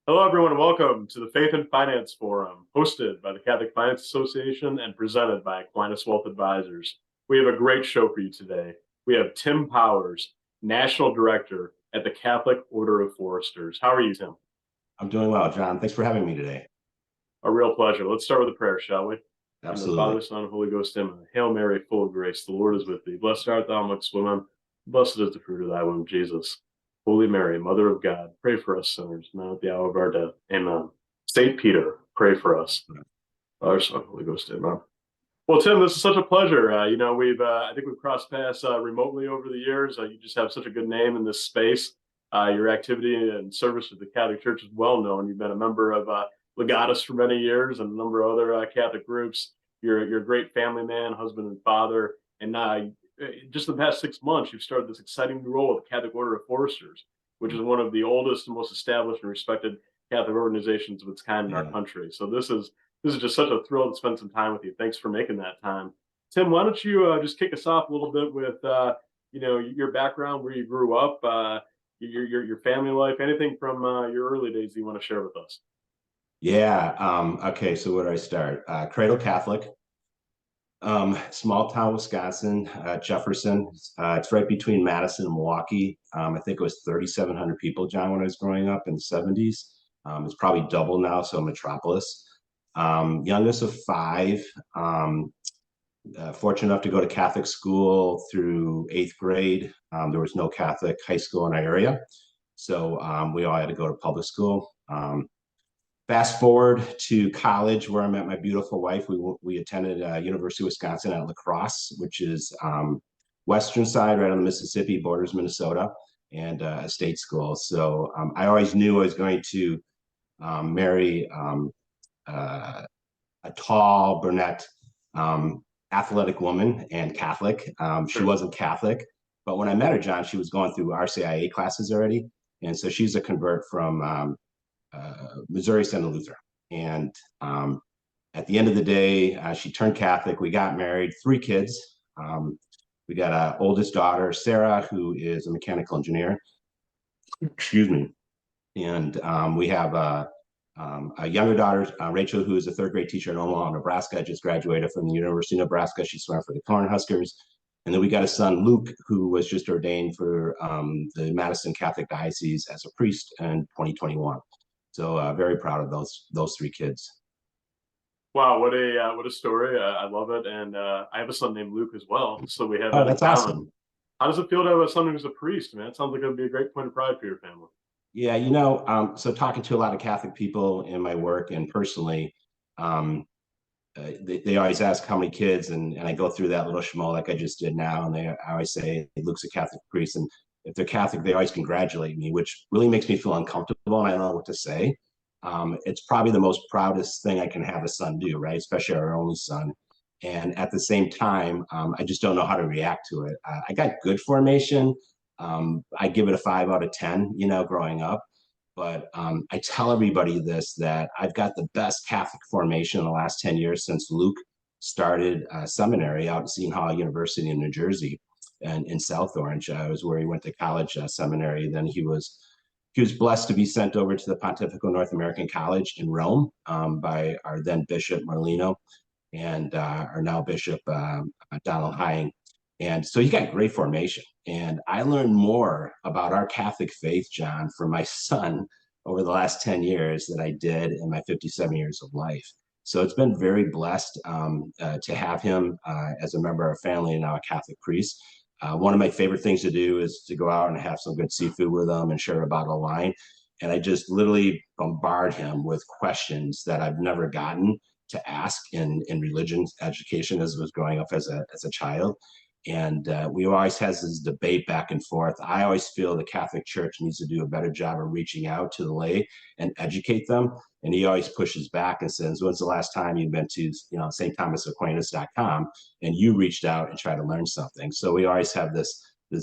Hello, everyone, and welcome to the Faith and Finance Forum, hosted by the Catholic Finance Association and presented by Aquinas Wealth Advisors. We have a great show for you today. We have Tim Powers, National Director at the Catholic Order of Foresters. How are you, Tim? I'm doing well, John. Thanks for having me today. A real pleasure. Let's start with a prayer, shall we? In the Absolutely. Father, Son, and Holy Ghost, amen. Hail Mary, full of grace, the Lord is with thee. Blessed art thou amongst women. Blessed is the fruit of thy womb, Jesus. Holy Mary, Mother of God, pray for us sinners, now at the hour of our death. Amen. Saint Peter, pray for us. Father, Son, Holy Ghost, amen. Well, Tim, this is such a pleasure. I think we've crossed paths remotely over the years. You just have such a good name in this space. Your activity and service with the Catholic Church is well known. You've been a member of Legatus for many years and a number of other Catholic groups. You're a great family man, husband and father. And just the past 6 months, you've started this exciting new role with the Catholic Order of Foresters, which is one of the oldest and most established and respected Catholic organizations of its kind in our country. So this is just such a thrill to spend some time with you. Thanks for making that time. Tim, why don't you just kick us off a little bit with your background, where you grew up, your family life, anything from your early days that you want to share with us. Yeah. Okay. So where do I start? Cradle Catholic, small town, Wisconsin, Jefferson. It's right between Madison and Milwaukee. I think it was 3,700 people, John, when I was growing up in the 70s. It's probably double now, so metropolis. Youngest of five. Fortunate enough to go to Catholic school through eighth grade. There was no Catholic high school in our area, so we all had to go to public school. Fast forward to college, where I met my beautiful wife. We attended University of Wisconsin at La Crosse, which is western side, right on the Mississippi, borders Minnesota, and a state school. So I always knew I was going to marry a tall brunette, athletic woman and Catholic. She wasn't Catholic, but when I met her, John, she was going through RCIA classes already, and so she's a convert from Missouri Synod Luther. And at the end of the day, she turned Catholic. We got married, three kids. We got an oldest daughter, Sarah, who is a mechanical engineer. Excuse me. And we have a younger daughter, Rachel, who is a third grade teacher in Omaha, Nebraska, just graduated from the University of Nebraska. She swam for the Cornhuskers. And then we got a son, Luke, who was just ordained for the Madison Catholic Diocese as a priest in 2021. So very proud of those three kids. Wow, what a story! I love it, and I have a son named Luke as well, so we have Oh, that in that's common. awesome. How does it feel to have a son who's a priest, man? It sounds like it would be a great point of pride for your family. Yeah, so talking to a lot of Catholic people in my work and personally, um, they always ask how many kids, and I go through that little schmo like I just did now, and I always say Luke's a Catholic priest, and if they're Catholic, they always congratulate me, which really makes me feel uncomfortable, and I don't know what to say. It's probably the most proudest thing I can have a son do, right? Especially our only son. And at the same time, I just don't know how to react to it. I got good formation. I give it a 5 out of 10, growing up. But I tell everybody this, that I've got the best Catholic formation in the last 10 years since Luke started seminary out at Seton Hall University in New Jersey and in South Orange. Was where he went to college seminary. Then he was blessed to be sent over to the Pontifical North American College in Rome by our then Bishop Merlino and our now Bishop Donald Hying. And so he got great formation. And I learned more about our Catholic faith, John, from my son over the last 10 years than I did in my 57 years of life. So it's been very blessed to have him as a member of our family and now a Catholic priest. One of my favorite things to do is to go out and have some good seafood with him and share a bottle of wine. And I just literally bombard him with questions that I've never gotten to ask in religion education as I was growing up as a child. And we always has this debate back and forth. I always feel the Catholic Church needs to do a better job of reaching out to the lay and educate them. And he always pushes back and says, when's the last time you've been to, stthomasaquinas.com and you reached out and tried to learn something? So we always have this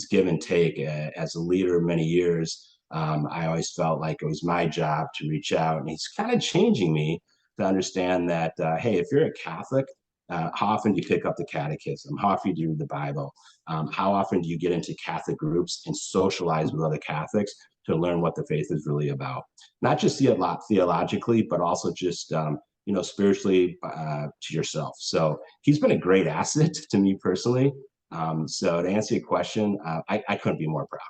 give and take. As a leader of many years, I always felt like it was my job to reach out. And he's kind of changing me to understand that, hey, if you're a Catholic, how often do you pick up the catechism? How often do you read the Bible? How often do you get into Catholic groups and socialize with other Catholics? to learn what the faith is really about, not just theologically, but also just spiritually to yourself. So he's been a great asset to me personally. So to answer your question, I couldn't be more proud.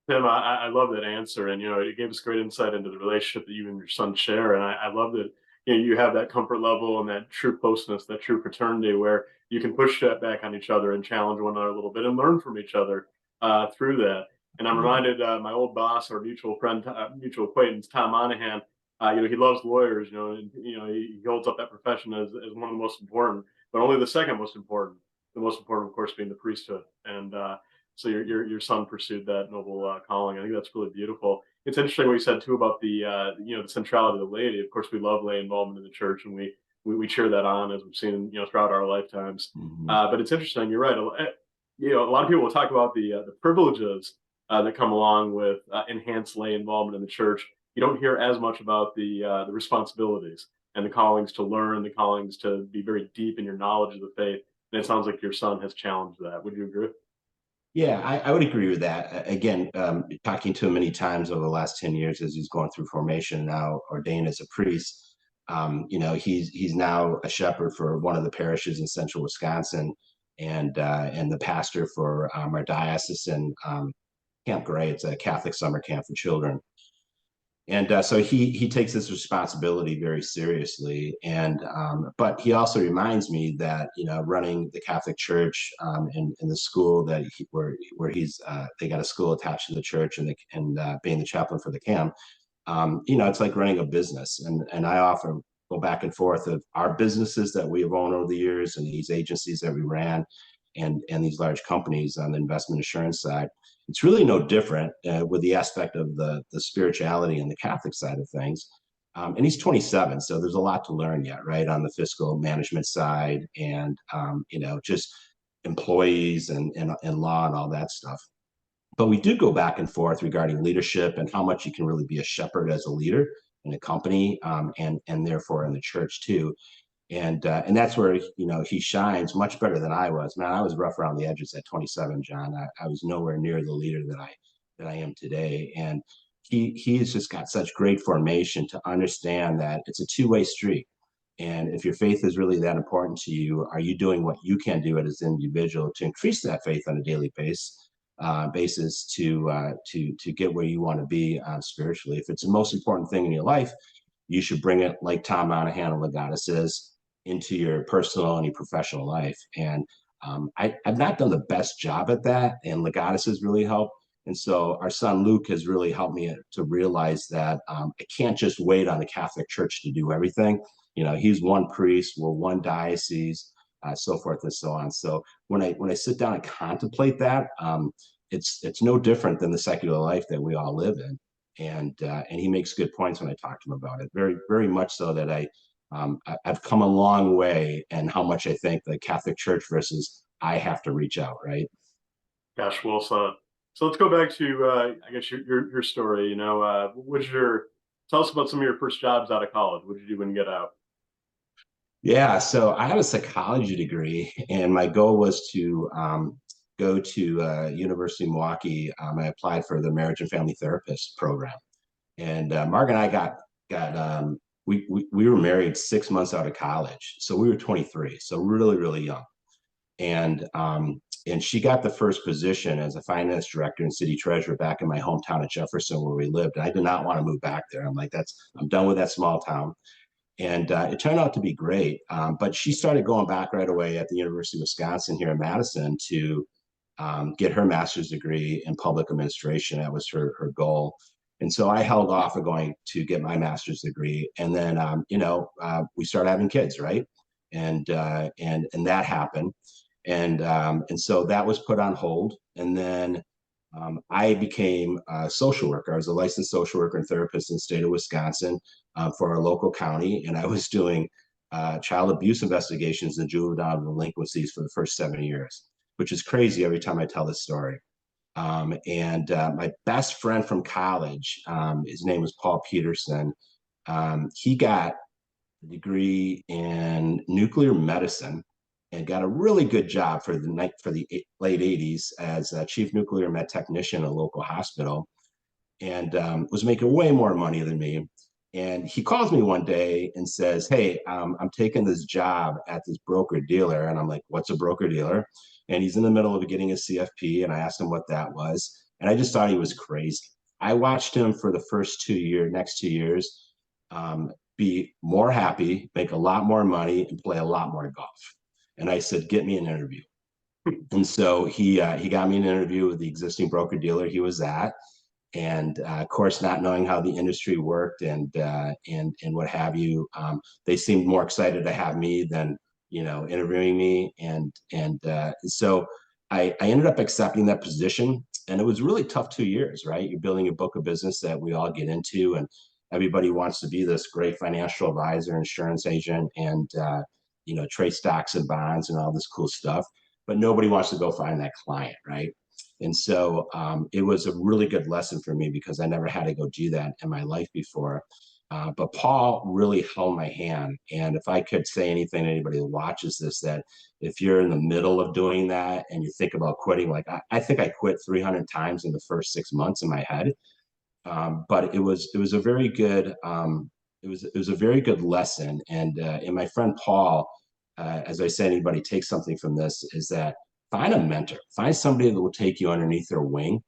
Tim, I love that answer, and it gave us great insight into the relationship that you and your son share, and I love that you have that comfort level and that true closeness, that true fraternity, where you can push that back on each other and challenge one another a little bit and learn from each other through that. And I'm Yeah. reminded my old boss, our mutual friend, mutual acquaintance, Tom Monahan. He loves lawyers. And he holds up that profession as one of the most important, but only the second most important. The most important, of course, being the priesthood, and so your son pursued that noble calling. I think that's really beautiful. It's interesting what you said too about the centrality of the laity. Of course, we love lay involvement in the church, and we cheer that on, as we've seen throughout our lifetimes. Mm-hmm. But it's interesting. You're right. A lot of people will talk about the privileges that come along with enhanced lay involvement in the church. You don't hear as much about the responsibilities and the callings to learn, the callings to be very deep in your knowledge of the faith. And it sounds like your son has challenged that. Would you agree? Yeah, I would agree with that. Again, talking to him many times over the last 10 years as he's going through formation, now ordained as a priest. He's now a shepherd for one of the parishes in central Wisconsin, and the pastor for our diocese in Camp Gray. It's a Catholic summer camp for children. And so he takes this responsibility very seriously, and but he also reminds me that running the Catholic Church in the school where he's they got a school attached to the church, and being the chaplain for the camp, it's like running a business, and I often go back and forth of our businesses that we have owned over the years and these agencies that we ran, and these large companies on the investment insurance side. It's really no different with the aspect of the spirituality and the Catholic side of things. And he's 27, so there's a lot to learn yet, right, on the fiscal management side, and just employees and law and all that stuff. But we do go back and forth regarding leadership and how much you can really be a shepherd as a leader in a company, and therefore in the church too. And that's where he shines much better than I was. Man, I was rough around the edges at 27, John. I was nowhere near the leader that I am today. And he has just got such great formation to understand that it's a two-way street. And if your faith is really that important to you, are you doing what you can do as an individual to increase that faith on a daily basis to get where you want to be spiritually? If it's the most important thing in your life, you should bring it, like Tom Monahan and Legata says, into your personal and your professional life. And I've not done the best job at that, and Legatus has really helped. And so our son Luke has really helped me to realize that I can't just wait on the Catholic Church to do everything. He's one priest, we're one diocese, so forth and so on. So when I sit down and contemplate that, it's no different than the secular life that we all live in. And he makes good points when I talk to him about it. Very, very much so that I've come a long way, and how much I think the Catholic Church versus I have to reach out, right? Gosh, well said. So let's go back to I guess your story. Tell us about some of your first jobs out of college. What did you do when you get out? Yeah, so I have a psychology degree, and my goal was to go to University of Milwaukee. I applied for the marriage and family therapist program, and Mark and I got we were married 6 months out of college, so we were 23, so really really young, and she got the first position as a finance director and city treasurer back in my hometown of Jefferson where we lived. And I did not want to move back there. I'm like, I'm done with that small town. And it turned out to be great. But she started going back right away at the University of Wisconsin here in Madison to get her master's degree in public administration. That was her goal. And so I held off of going to get my master's degree. And then, we started having kids, right? And that happened. And so that was put on hold. And then I became a social worker. I was a licensed social worker and therapist in the state of Wisconsin for our local county. And I was doing child abuse investigations and juvenile delinquencies for the first 7 years, which is crazy every time I tell this story. And my best friend from college, his name was Paul Peterson. He got a degree in nuclear medicine and got a really good job for the late 80s as a chief nuclear med technician at a local hospital. and was making way more money than me. And he calls me one day and says, "Hey, I'm taking this job at this broker dealer." And I'm like, "What's a broker dealer?" And he's in the middle of getting his CFP. And I asked him what that was. And I just thought he was crazy. I watched him for the first 2 years, next 2 years, be more happy, make a lot more money, and play a lot more golf. And I said, "Get me an interview." And so he got me an interview with the existing broker dealer he was at, and of course, not knowing how the industry worked and what have you, they seemed more excited to have me than interviewing me, and so I ended up accepting that position, and it was really tough 2 years. Right, you're building a book of business that we all get into, and everybody wants to be this great financial advisor, insurance agent, and trade stocks and bonds and all this cool stuff, but nobody wants to go find that client, right? And so it was a really good lesson for me because I never had to go do that in my life before. But Paul really held my hand. And if I could say anything to anybody that watches this, that if you're in the middle of doing that and you think about quitting, like I think I quit 300 times in the first 6 months in my head. But it was a very good it was a very good lesson. And my friend Paul, as I said, anybody takes something from this is that find a mentor, find somebody that will take you underneath their wing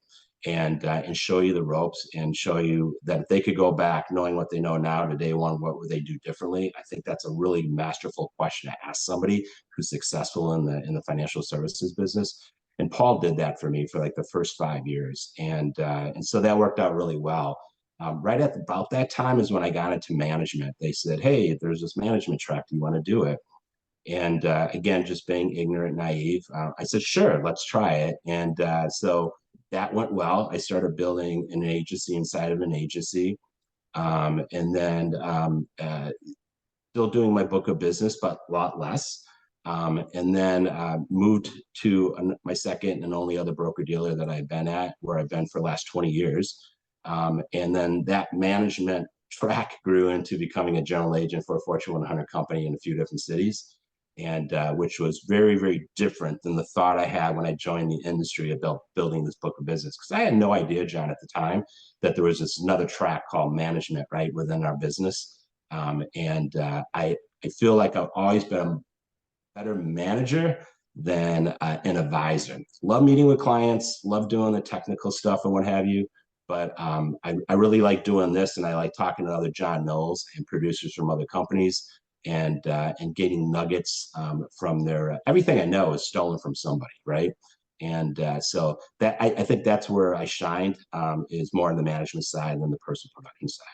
and show you the ropes and show you that if they could go back knowing what they know now to day one, what would they do differently? I think that's a really masterful question to ask somebody who's successful in the financial services business. And Paul did that for me for like the first 5 years, and so that worked out really well. Right at about that time is when I got into management. They said, "Hey, there's this management track. Do you want to do it?" And again, just being ignorant, naive, I said, "Sure, let's try it." And so that went well. I started building an agency inside of an agency, and then still doing my book of business, but a lot less. And then moved to my second and only other broker dealer that I've been at, where I've been for the last 20 years. And then that management track grew into becoming a general agent for a Fortune 100 company in a few different cities, and which was very, very different than the thought I had when I joined the industry about building this book of business. Because I had no idea, John, at the time, that there was this another track called management right within our business. I feel like I've always been a better manager than an advisor. Love meeting with clients, love doing the technical stuff and what have you. But I really like doing this, and I like talking to other John Knowles and producers from other companies, and getting nuggets from their everything I know is stolen from somebody, right? And so that I think that's where I shined, is more on the management side than the personal production side.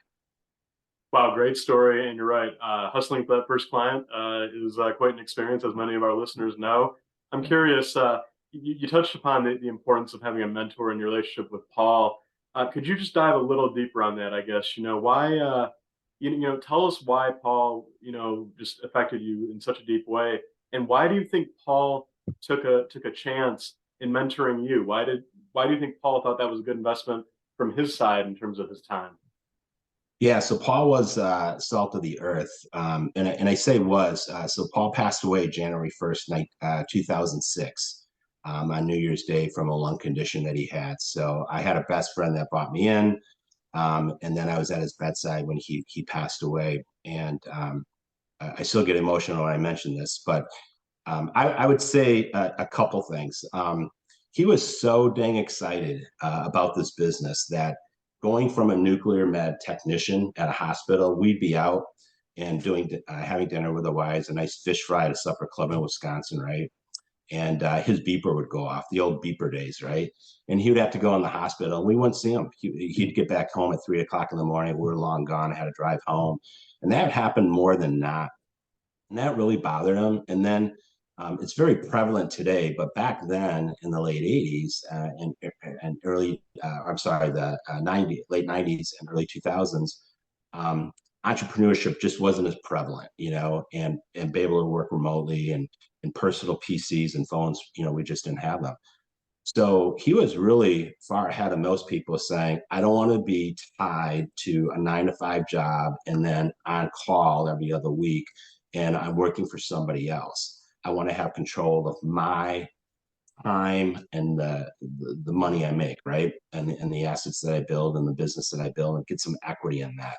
Wow, great story. And you're right. Hustling for that first client is quite an experience, as many of our listeners know. I'm curious, you touched upon the importance of having a mentor in your relationship with Paul. Could you just dive a little deeper on that, I guess? Why, tell us why Paul, just affected you in such a deep way. And why do you think Paul took a chance in mentoring you? Why do you think Paul thought that was a good investment from his side in terms of his time? Yeah, so Paul was salt of the earth, and I say was. So Paul passed away January 1st, 2006, on New Year's Day from a lung condition that he had. So I had a best friend that brought me in, and then I was at his bedside when he passed away. And I still get emotional when I mention this, but I would say a couple things. He was so dang excited about this business that going from a nuclear med technician at a hospital, we'd be out and doing having dinner with the wives, a nice fish fry at a supper club in Wisconsin, right? And his beeper would go off, the old beeper days, right? And he would have to go in the hospital, and we wouldn't see him. He'd get back home at 3 o'clock in the morning. We were long gone. I had to drive home, and that happened more than not, and that really bothered him. And then it's very prevalent today, but back then in the late 80s and early, I'm sorry, the 90s, late 90s and early 2000s, um, entrepreneurship just wasn't as prevalent, and be able to work remotely and personal PCs and phones, we just didn't have them. So he was really far ahead of most people, saying, "I don't want to be tied to a 9 to 5 job and then on call every other week, and I'm working for somebody else. I want to have control of my time and the money I make, right? And the assets that I build and the business that I build, and get some equity in that.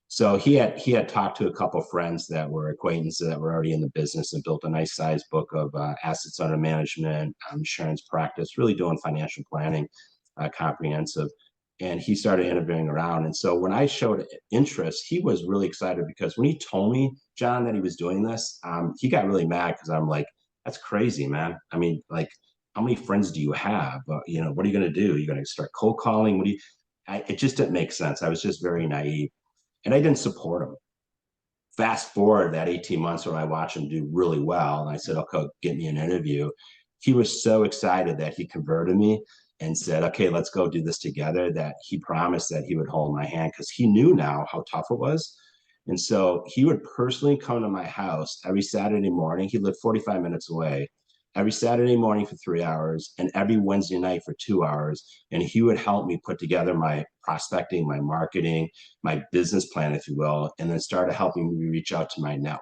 So he had talked to a couple of friends that were acquaintances that were already in the business and built a nice size book of assets under management, insurance practice, really doing financial planning, comprehensive. And he started interviewing around. And so when I showed interest, he was really excited because when he told me, John, that he was doing this, he got really mad because I'm like, that's crazy, man. I mean, like, how many friends do you have? What are you going to do? You're going to start cold calling? What do you? It just didn't make sense. I was just very naive, and I didn't support him. Fast forward that 18 months when I watched him do really well, and I said, okay, get me an interview. He was so excited that he converted me and said, okay, let's go do this together, that he promised that he would hold my hand because he knew now how tough it was. And so he would personally come to my house every Saturday morning. He lived 45 minutes away. Every Saturday morning for 3 hours and every Wednesday night for 2 hours. And he would help me put together my prospecting, my marketing, my business plan, if you will, and then started helping me reach out to my network.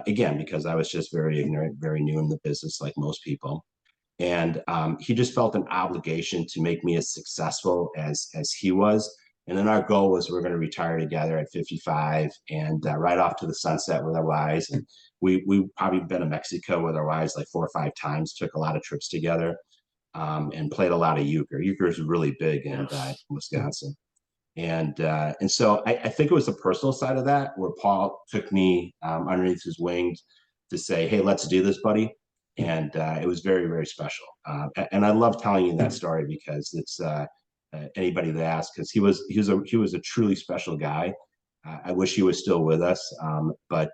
Again, because I was just very ignorant, very new in the business, like most people. And he just felt an obligation to make me as successful as he was. And then our goal was we're going to retire together at 55 and ride off to the sunset with our wives. And we probably been to Mexico with our wives like 4 or 5 times, took a lot of trips together, and played a lot of euchre. Euchre is really big in Wisconsin. And so I think it was the personal side of that where Paul took me underneath his wings to say, hey, let's do this, buddy. And it was very, very special. And I love telling you that story because it's anybody that asks, because he was a truly special guy. I wish he was still with us, but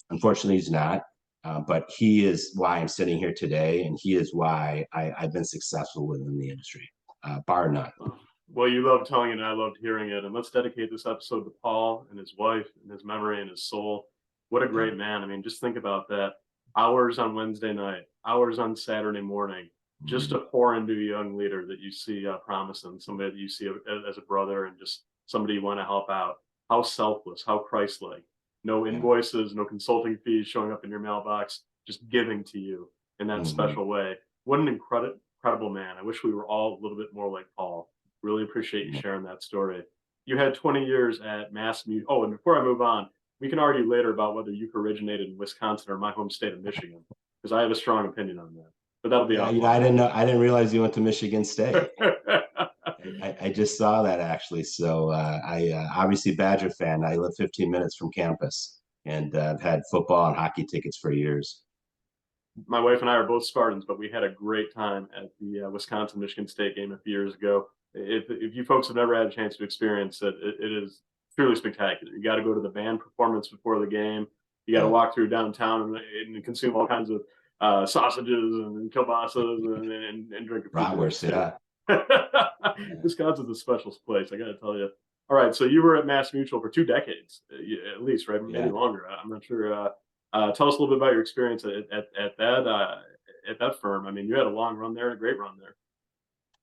unfortunately he's not. But he is why I'm sitting here today, and he is why I've been successful within the industry, bar none. Well, you loved telling it, and I loved hearing it. And let's dedicate this episode to Paul and his wife and his memory and his soul. What a great man. I mean, just think about that. Hours on Wednesday night, hours on Saturday morning, just to pour into a young leader that you see promising, somebody that you see as a brother and just somebody you want to help out. How selfless, how Christ-like. No invoices, no consulting fees showing up in your mailbox, just giving to you in that special way. What an incredible man. I wish we were all a little bit more like Paul. Really appreciate you sharing that story. You had 20 years at MassMutual. Oh, and before I move on, we can argue later about whether you originated in Wisconsin or my home state of Michigan, because I have a strong opinion on that. But that'll be I didn't know. I didn't realize you went to Michigan State. I just saw that actually. So I obviously Badger fan. I live 15 minutes from campus, and I've had football and hockey tickets for years. My wife and I are both Spartans, but we had a great time at the Wisconsin-Michigan State game a few years ago. If you folks have never had a chance to experience it, it is truly spectacular. You got to go to the band performance before the game. You got to walk through downtown and consume all kinds of sausages and kielbasa's and drink a few Bratwurst, yeah. Wisconsin's a special place, I got to tell you. All right, so you were at MassMutual for 2 decades, at least, right? Maybe longer. I'm not sure. Tell us a little bit about your experience at that firm. I mean, you had a long run there, a great run there.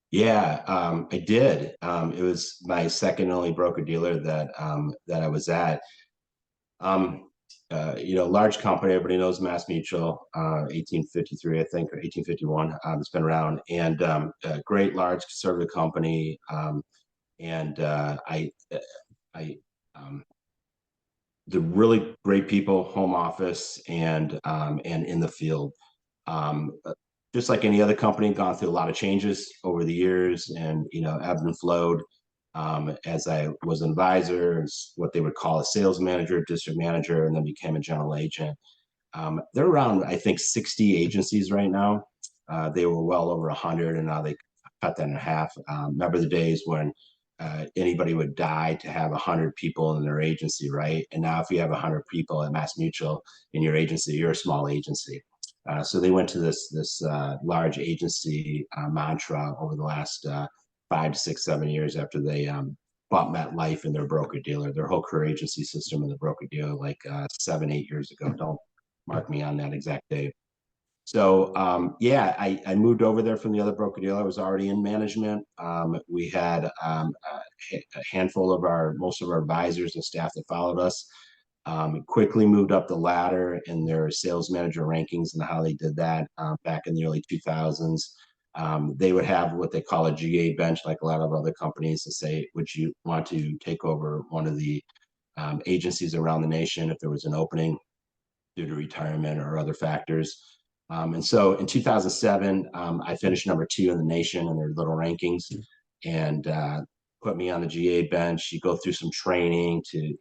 Yeah, I did. It was my second only broker dealer that I was at. Large company. Everybody knows MassMutual, 1853, I think, or 1851. It's been around, and a great large conservative company. And the really great people, home office, and in the field. Just like any other company, gone through a lot of changes over the years, and ebbed and flowed. As I was an advisor, what they would call a sales manager, district manager, and then became a general agent. They're around, I think, 60 agencies right now. They were well over 100, and now they cut that in half. Remember the days when anybody would die to have 100 people in their agency, right? And now if you have 100 people at MassMutual in your agency, you're a small agency. So they went to this large agency mantra over the last 5 to 6, 7 years after they bought MetLife in their broker dealer, their whole career agency system in the broker dealer, like 7, 8 years ago. Don't mark me on that exact date. So I moved over there from the other broker dealer. I was already in management. We had a handful of most of our advisors and staff that followed us. Quickly moved up the ladder in their sales manager rankings and how they did that back in the early 2000s. They would have what they call a GA bench, like a lot of other companies, to say, would you want to take over one of the agencies around the nation if there was an opening due to retirement or other factors. And so in 2007, I finished number 2 in the nation in their little rankings, and put me on the GA bench. You go through some training to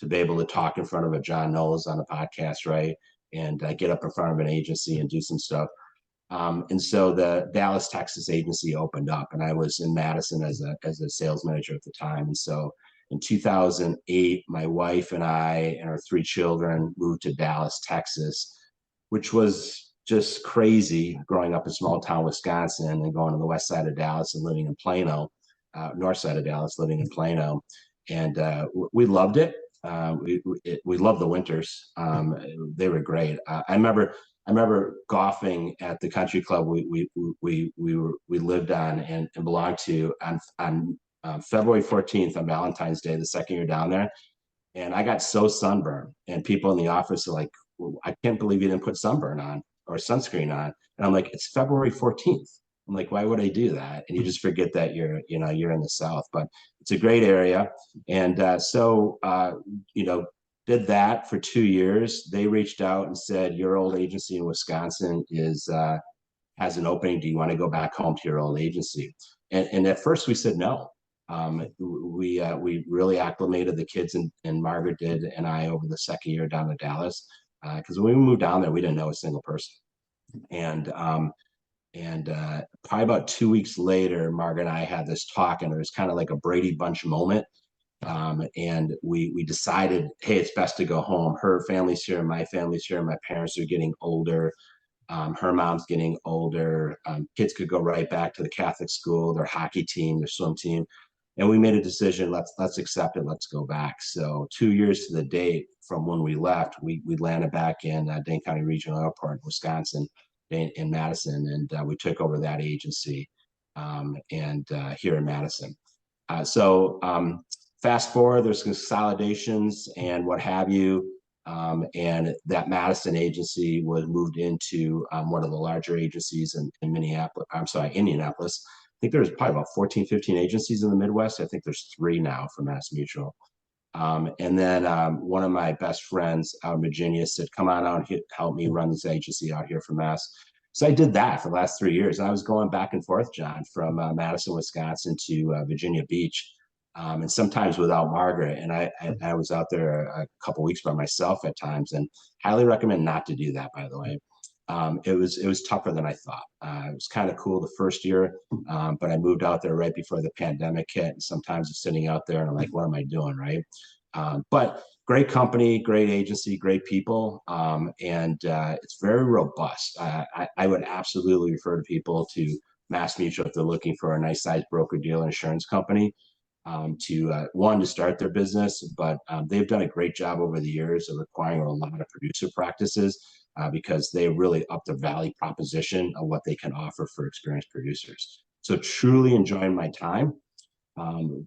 be able to talk in front of a John Knowles on a podcast, right? And get up in front of an agency and do some stuff. And so the Dallas, Texas agency opened up, and I was in Madison as a sales manager at the time. And so in 2008, my wife and I and our 3 children moved to Dallas, Texas, which was just crazy growing up in small town Wisconsin and going to the west side of Dallas and living in Plano, north side of Dallas, living in Plano. And we loved it. We loved the winters. They were great. I remember golfing at the country club we lived on and belonged to on February 14th on Valentine's Day, the second year down there. And I got so sunburned, and people in the office are like, I can't believe you didn't put sunburn on or sunscreen on. And I'm like, it's February 14th. I'm like, why would I do that? And you just forget that you're in the South, but it's a great area. And did that for 2 years. They reached out and said, your old agency in Wisconsin has an opening. Do you want to go back home to your old agency? And at first we said no. We really acclimated the kids, and Margaret did, and I, over the second year down to Dallas, because when we moved down there, we didn't know a single person. And probably about 2 weeks later, Margaret and I had this talk, and it was kind of like a Brady Bunch moment. And we decided, hey, it's best to go home. Her family's here, my family's here. My parents are getting older. Her mom's getting older. Kids could go right back to the Catholic school, their hockey team, their swim team. And we made a decision, let's accept it, let's go back. So 2 years to the date from when we left, we landed back in Dane County Regional Airport in Wisconsin, in Madison, and we took over that agency here in Madison. Fast forward, there's consolidations and what have you. And that Madison agency was moved into one of the larger agencies in Indianapolis. I think there's probably about 14, 15 agencies in the Midwest. I think there's 3 now for Mass Mutual. And then one of my best friends out in Virginia said, come on out and help me run this agency out here for Mass. So I did that for the last 3 years. I was going back and forth, John, from Madison, Wisconsin to Virginia Beach. And sometimes without Margaret. And I was out there a couple weeks by myself at times, and highly recommend not to do that, by the way. It was tougher than I thought. It was kind of cool the first year, but I moved out there right before the pandemic hit. And sometimes I'm sitting out there and I'm like, what am I doing, right? But great company, great agency, great people, and it's very robust. I would absolutely refer to people to Mass Mutual if they're looking for a nice size broker dealer insurance company. To start their business, but they've done a great job over the years of acquiring a lot of producer practices because they really up the value proposition of what they can offer for experienced producers. So truly enjoying my time.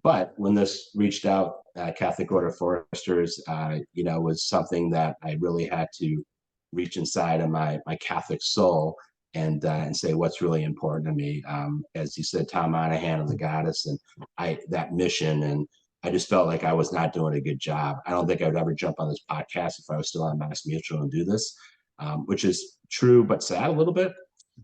But when this reached out, Catholic Order of Foresters, was something that I really had to reach inside of my Catholic soul and say what's really important to me. As you said, Tom Monahan and the Goddess, and that mission, and I just felt like I was not doing a good job. I don't think I would ever jump on this podcast if I was still on Mass Mutual and do this, which is true but sad a little bit.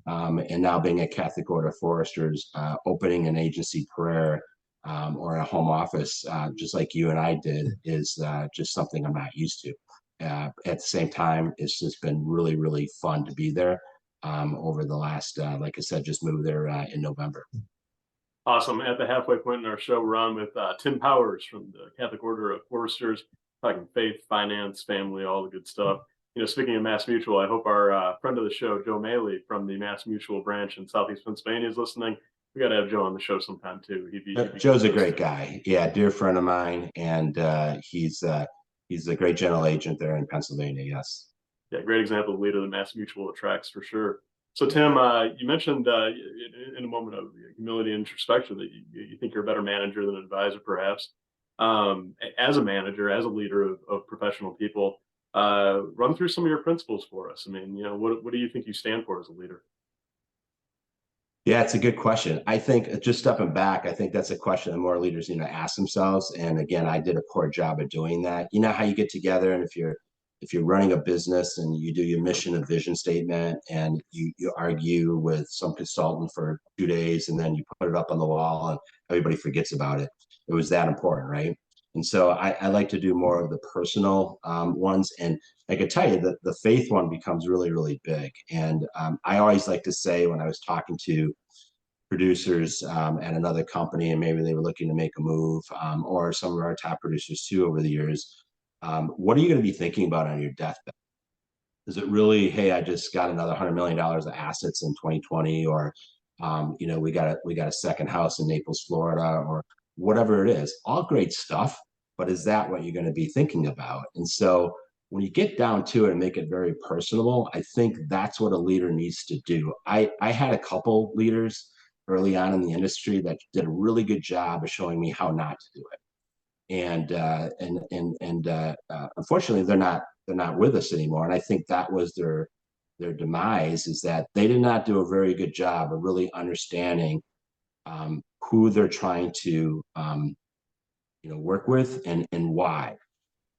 And now being a Catholic Order of Foresters, opening an agency prayer or a home office, just like you and I did, is just something I'm not used to. At the same time, it's just been really, really fun to be there. Over the last, like I said, just moved there in November. Awesome. At the halfway point in our show, we're on with Tim Powers from the Catholic Order of Foresters, talking faith, finance, family, all the good stuff. Speaking of Mass Mutual, I hope our friend of the show, Joe Maley from the Mass Mutual branch in Southeast Pennsylvania, is listening. We got to have Joe on the show sometime too. Joe's a great guy. Yeah, dear friend of mine, and he's a great general agent there in Pennsylvania. Yes. Yeah, great example of leader that Mass Mutual attracts for sure. So Tim, you mentioned in a moment of humility and introspection that you think you're a better manager than an advisor, perhaps. As a manager, as a leader of professional people, run through some of your principles for us. I mean, what do you think you stand for as a leader? Yeah, it's a good question. I think just stepping back, I think that's a question that more leaders need to ask themselves. And again, I did a poor job of doing that. You know how you get together, and if you're running a business and you do your mission and vision statement, and you argue with some consultant for 2 days, and then you put it up on the wall and everybody forgets about it. It was that important, right? And so I like to do more of the personal ones. And I could tell you that the faith one becomes really, really big. And I always like to say, when I was talking to producers at another company, and maybe they were looking to make a move, or some of our top producers too over the years, what are you going to be thinking about on your deathbed? Is it really, hey, I just got another $100 million of assets in 2020, or we got a second house in Naples, Florida, or whatever it is? All great stuff, but is that what you're going to be thinking about? And so when you get down to it and make it very personable, I think that's what a leader needs to do. I had a couple leaders early on in the industry that did a really good job of showing me how not to do it. And unfortunately, they're not with us anymore. And I think that was their demise, is that they did not do a very good job of really understanding who they're trying to work with, and why.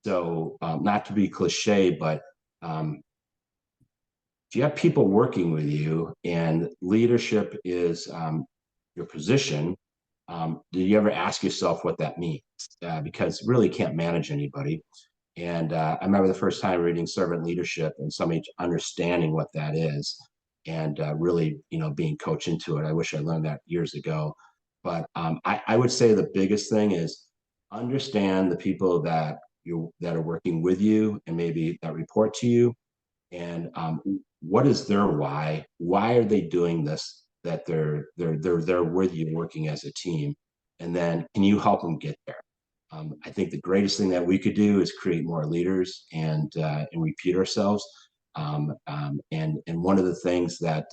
So not to be cliche, but if you have people working with you and leadership is your position, do you ever ask yourself what that means? Because really can't manage anybody. And I remember the first time reading Servant Leadership and somebody understanding what that is, and really, being coached into it. I wish I learned that years ago. But I would say the biggest thing is understand the people that are working with you and maybe that report to you, and what is their why? Why are they doing this? That they're with you working as a team, and then can you help them get there? I think the greatest thing that we could do is create more leaders and repeat ourselves. And one of the things that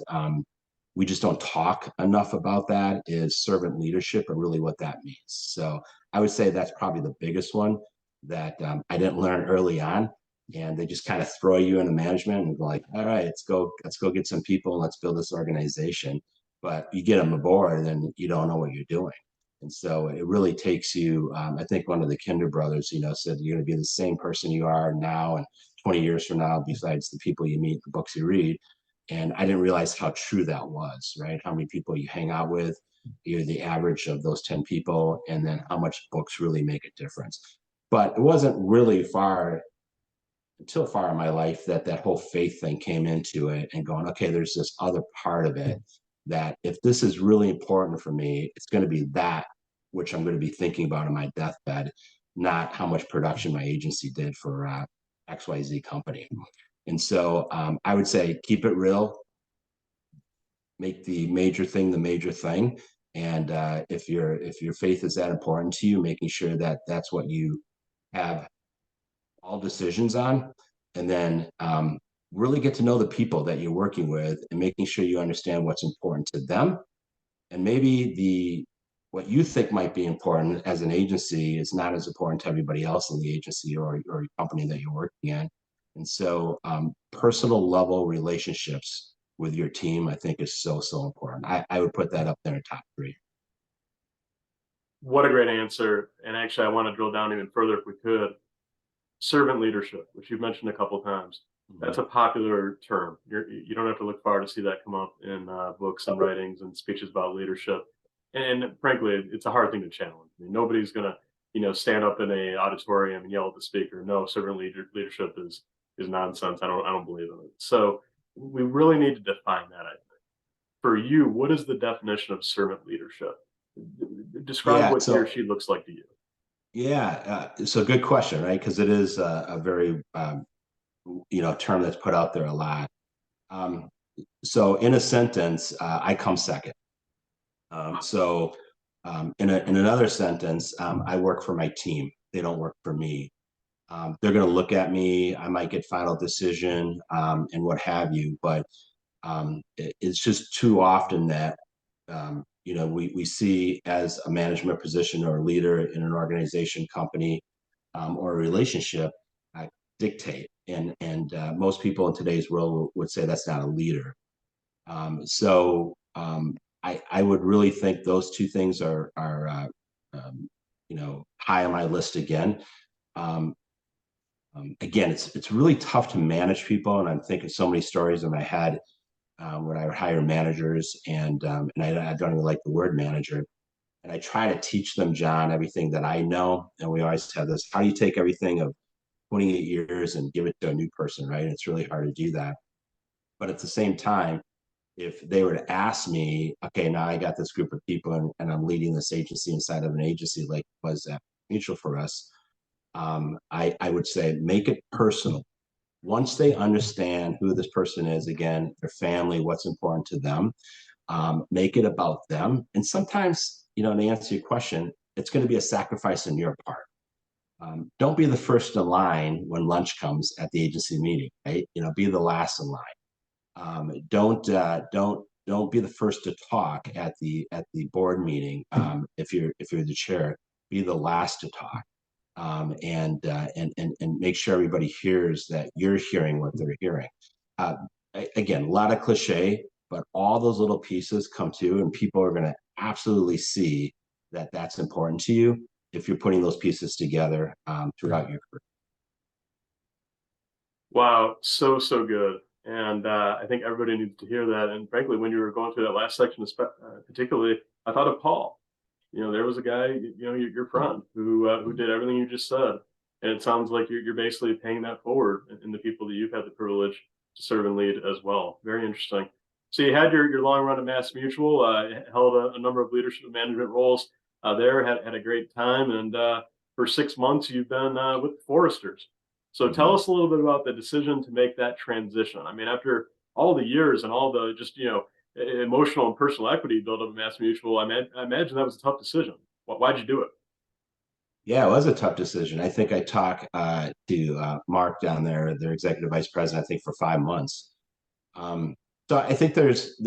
we just don't talk enough about that is servant leadership, and really what that means. So I would say that's probably the biggest one that I didn't learn early on, and they just kind of throw you into management and go like, all right, let's go get some people and let's build this organization. But you get them aboard and you don't know what you're doing. And so it really takes you. I think one of the Kinder brothers, said you're going to be the same person you are now and 20 years from now, besides the people you meet, the books you read. And I didn't realize how true that was, right? How many people you hang out with, you're the average of those 10 people, and then how much books really make a difference. But it wasn't really until far in my life that whole faith thing came into it, and going, okay, there's this other part of it that if this is really important for me, it's going to be that which I'm going to be thinking about on my deathbed, not how much production my agency did for XYZ company. And so I would say keep it real, make the major thing the major thing. And if your faith is that important to you, making sure that that's what you have all decisions on, and then really get to know the people that you're working with, and making sure you understand what's important to them, and maybe the what you think might be important as an agency is not as important to everybody else in the agency or company that you're working in. And so personal level relationships with your team, I think, is so important. I would put that up there in top three. What a great answer. And actually, I want to drill down even further if we could. Servant leadership, which you've mentioned a couple of times. That's a popular term. You don't have to look far to see that come up in books and writings and speeches about leadership. And frankly, it's a hard thing to challenge. I mean, nobody's going to, stand up in a auditorium and yell at the speaker. No, leadership is nonsense. I don't believe in it. So we really need to define that. I think. For you, what is the definition of servant leadership? Describe Yeah. what he or So she looks like to you. yeah, so good question, right? Because it is a very term that's put out there a lot. Um, so in a sentence, I come second. In another sentence, I work for my team. They don't work for me. They're going to look at me. I might get final decision and what have you, but it's just too often that we see as a management position or a leader in an organization, company, or a relationship dictate. And most people in today's world would say that's not a leader. I would really think those two things are high on my list again. Um, Again, it's really tough to manage people, and I'm thinking so many stories in my head when I would hire managers, and I don't even like the word manager. And I try to teach them, John, everything that I know. And we always have this: how do you take everything of 28 years and give it to a new person, right? And it's really hard to do that. But at the same time, if they were to ask me, okay, now I got this group of people and I'm leading this agency inside of an agency like was that mutual for us, I would say make it personal. Once they understand who this person is, again, their family, what's important to them, make it about them. And sometimes, to answer your question, it's going to be a sacrifice on your part. Don't be the first in line when lunch comes at the agency meeting, right? Be the last in line. Don't be the first to talk at the board meeting. If you're the chair, be the last to talk. And make sure everybody hears that you're hearing what they're hearing. Uh, Again, a lot of cliche, but all those little pieces come to, and people are going to absolutely see that that's important to you if you're putting those pieces together throughout your career. Wow, so so good. And I think everybody needs to hear that. And frankly, when you were going through that last section, particularly, I thought of Paul. There was a guy, your friend, who did everything you just said, and it sounds like you're basically paying that forward in the people that you've had the privilege to serve and lead as well. Very interesting. So you had your long run at Mass Mutual, held a number of leadership and management roles there, had a great time, and for 6 months you've been with the Foresters. So tell Mhm. us a little bit about the decision to make that transition. I mean, after all the years and all the just emotional and personal equity built up at Mass Mutual, I imagine that was a tough decision. Why'd you do it? Yeah, it was a tough decision. I think I talked to Mark down there, their executive vice president, I think for 5 months. Um, so I think there's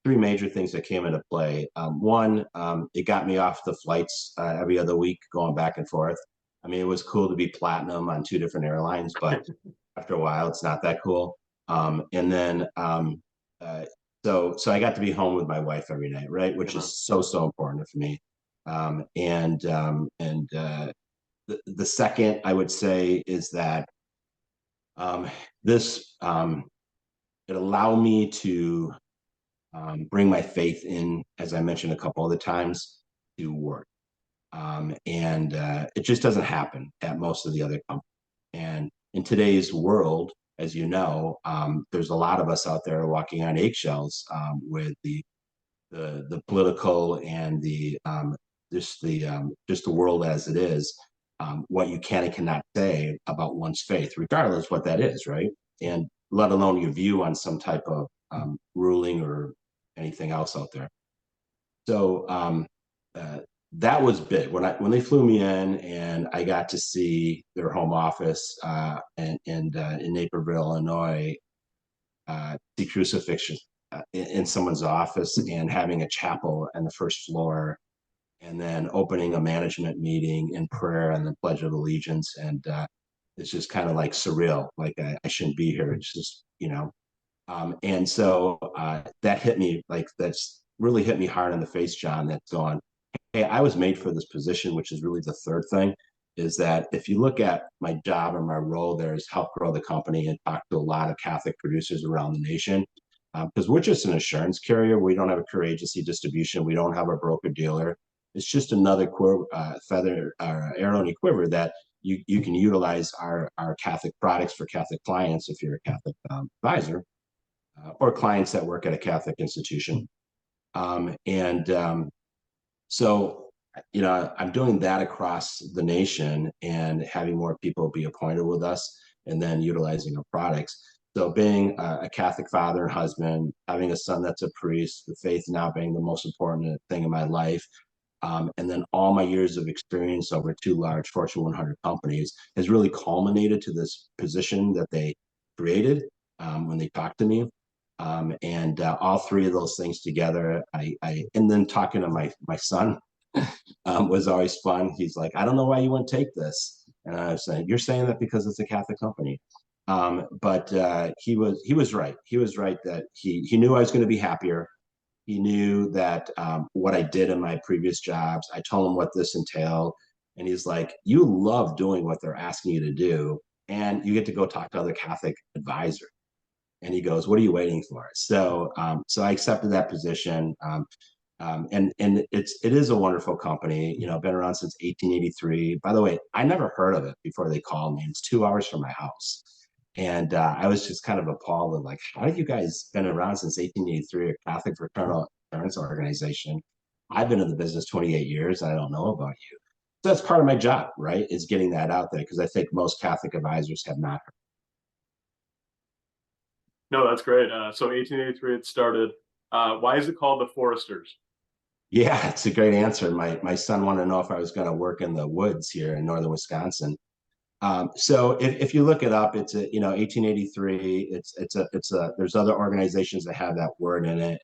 three major things that came into play. One, it got me off the flights every other week, going back and forth. I mean, it was cool to be platinum on two different airlines, but after a while, it's not that cool. And then uh, so I got to be home with my wife every night, right? Which Uh-huh. is so important for me. And the second I would say is that um, this it allowed me to bring my faith in, as I mentioned a couple other times, to work. And it just doesn't happen at most of the other companies. And in today's world, as you know, there's a lot of us out there walking on eggshells with the political and just the world as it is. What you can and cannot say about one's faith, regardless what that is, right? And let alone your view on some type of ruling or anything else out there. So uh, that was big when they flew me in, and I got to see their home office and in Naperville, Illinois, see crucifixion in someone's office and having a chapel on the first floor, and then opening a management meeting in prayer and the Pledge of Allegiance. And it's just kind of like surreal. Like I shouldn't be here. It's just, and so that hit me, like that's really hit me hard in the face, John. That's going, hey, I was made for this position, which is really the third thing. Is that if you look at my job and my role there is help grow the company and talk to a lot of Catholic producers around the nation, because we're just an insurance carrier. We don't have a career agency distribution. We don't have a broker dealer. It's just another feather arrow in your quiver that you can utilize our Catholic products for Catholic clients if you're a Catholic advisor or clients that work at a Catholic institution. And so, I'm doing that across the nation and having more people be appointed with us and then utilizing our products. So, being a Catholic father and husband, having a son that's a priest, the faith now being the most important thing in my life, and then all my years of experience over two large Fortune 100 companies has really culminated to this position that they created when they talked to me. And all three of those things together, and then talking to my son was always fun. He's like, I don't know why you wouldn't take this, and I was saying, you're saying that because it's a Catholic company. But he was right. He was right that he knew I was going to be happier. He knew that what I did in my previous jobs. I told him what this entailed, and he's like, "You love doing what they're asking you to do, and you get to go talk to other Catholic advisors." And he goes, "What are you waiting for?" So I accepted that position. And it is a wonderful company. You know, been around since 1883. By the way, I never heard of it before they called me. It's 2 hours from my house, and I was just kind of appalled with like, how have you guys been around since 1883? A Catholic fraternal insurance organization. I've been in the business 28 years. I don't know about you. So that's part of my job, right? Is getting that out there because I think most Catholic advisors have not. No, that's great. So 1883 it started. Why is it called the Foresters? Yeah, it's a great answer. My son wanted to know if I was going to work in the woods here in northern Wisconsin. So if you look it up, it's a 1883. It's a there's other organizations that have that word in it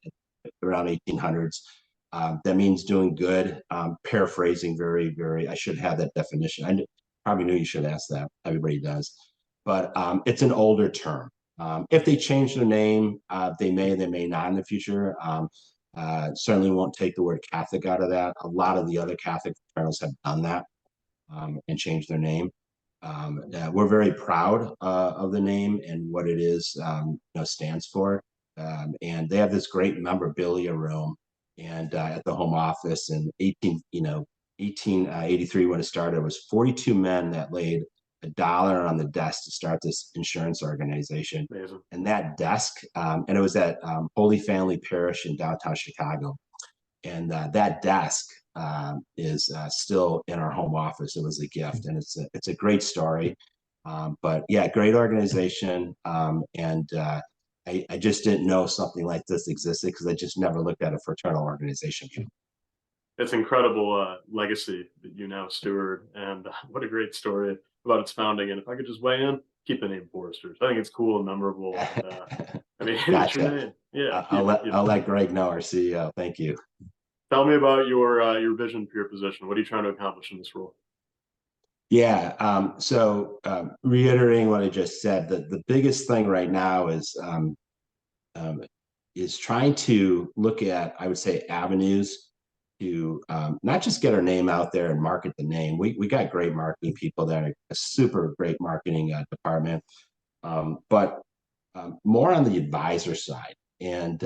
around 1800s. That means doing good. Paraphrasing very. I should have that definition. Probably knew you should ask that. Everybody does, but it's an older term. If they change their name, they may not in the future. Certainly won't take the word Catholic out of that. A lot of the other Catholic fraternals have done that and changed their name. We're very proud of the name and what it is stands for. And they have this great memorabilia room and at the home office in 1883 when it started, it was 42 men that laid $1 on the desk to start this insurance organization. Amazing. And that desk, and it was at Holy Family Parish in downtown Chicago. And that desk is still in our home office. It was a gift, and it's a great story. But yeah, great organization, and I just didn't know something like this existed because I just never looked at a fraternal organization. It's incredible legacy that you now steward, and what a great story about its founding. And if I could just weigh in, keep the name Foresters. I think it's cool and memorable. And I mean, it's your Gotcha. name. Yeah, I'll keep it. let I'll let Greg know, our CEO. Thank you. Tell me about your vision for your position. What are you trying to accomplish in this role? Yeah. Reiterating what I just said, the biggest thing right now um, is trying to look at, I would say, avenues to not just get our name out there and market the name. We got great marketing people there, a super great marketing department, but more on the advisor side. And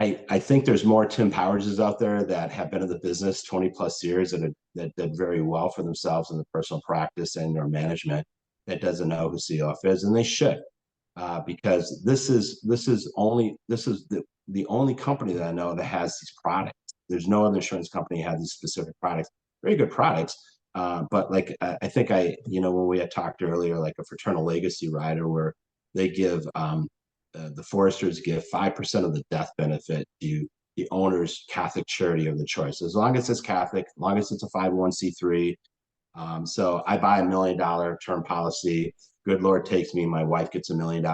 I think there's more Tim Powerses out there that have been in the business 20 plus years that did very well for themselves in the personal practice and their management that doesn't know who COF is, and they should, because this is the only company that I know that has these products. There's no other insurance company that has these specific products, very good products. But like I think when we had talked earlier, like a fraternal legacy rider where they give the foresters give 5% of the death benefit to the owner's Catholic charity of the choice. As long as it's Catholic, as long as it's a 501c3. So I buy $1 million term policy. Good Lord takes me, my wife gets $1 million.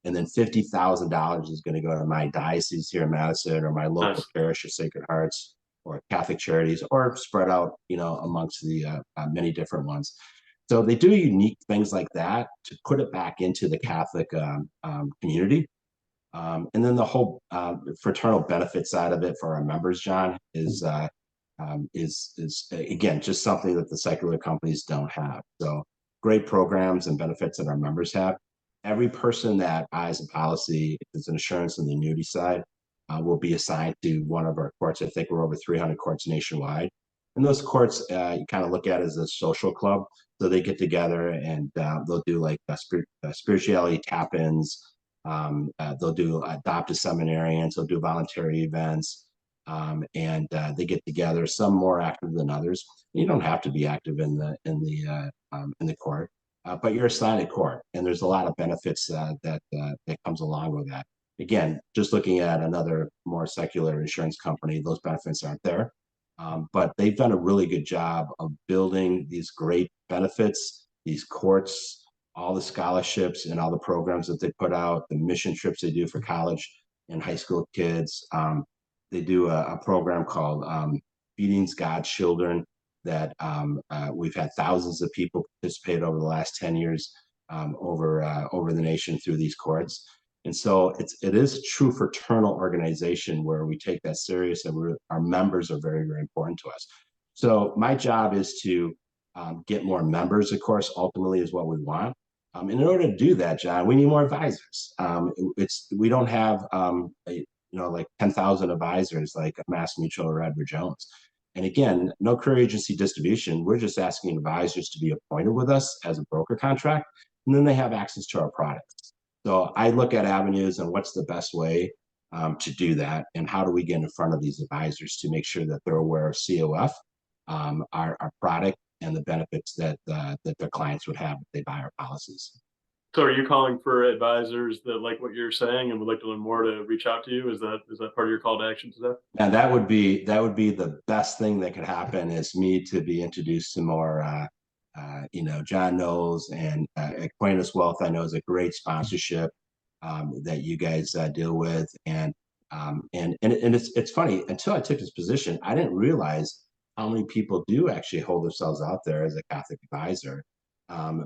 And then $50,000 is going to go to my diocese here in Madison or my local Nice. parish of Sacred Hearts or Catholic charities or spread out, amongst the many different ones. So they do unique things like that to put it back into the Catholic community. And then the whole fraternal benefit side of it for our members, John, is again just something that the secular companies don't have. So great programs and benefits that our members have. Every person that buys a policy, if it's an insurance and the annuity side, will be assigned to one of our courts. I think we're over 300 courts nationwide. And those courts, you kind of look at as a social club. So they get together and they'll do like spirituality tap-ins. They'll do adopt a seminarians. They'll do voluntary events, and they get together. Some more active than others. You don't have to be active in the court, but you're assigned a court, and there's a lot of benefits that comes along with that. Again, just looking at another more secular insurance company, those benefits aren't there. But they've done a really good job of building these great benefits, these courts, all the scholarships and all the programs that they put out, the mission trips they do for college and high school kids. They do a program called Feeding God's Children that we've had thousands of people participate over the last 10 years over the nation through these courts. And so it is a true fraternal organization where we take that serious, and our members are very, very important to us. So my job is to get more members, of course, ultimately is what we want. And in order to do that, John, we need more advisors. We don't have like 10,000 advisors like Mass Mutual or Edward Jones. And again, no career agency distribution. We're just asking advisors to be appointed with us as a broker contract, and then they have access to our products. So I look at avenues and what's the best way to do that, and how do we get in front of these advisors to make sure that they're aware of COF, our product, and the benefits that their clients would have if they buy our policies. So are you calling for advisors that like what you're saying and would like to learn more to reach out to you? Is that part of your call to action today? And that would be the best thing that could happen, is me to be introduced to more John knows, and Aquinas Wealth I know is a great sponsorship that you guys deal with, and it's funny, until I took this position, I didn't realize how many people do actually hold themselves out there as a Catholic advisor,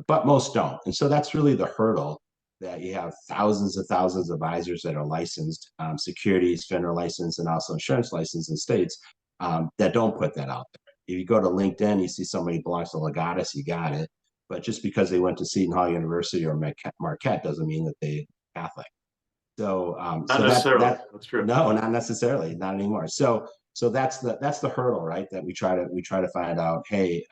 but most don't, and so that's really the hurdle, that you have thousands of advisors that are licensed, securities, FINRA licensed, and also insurance licensed in states that don't put that out there. If you go to LinkedIn, you see somebody belongs to Legatus, you got it. But just because they went to Seton Hall University or Marquette doesn't mean that they're Catholic. So, Not necessarily. That's true. No, not necessarily, not anymore. So that's the hurdle, right? That we try to find out. Hey,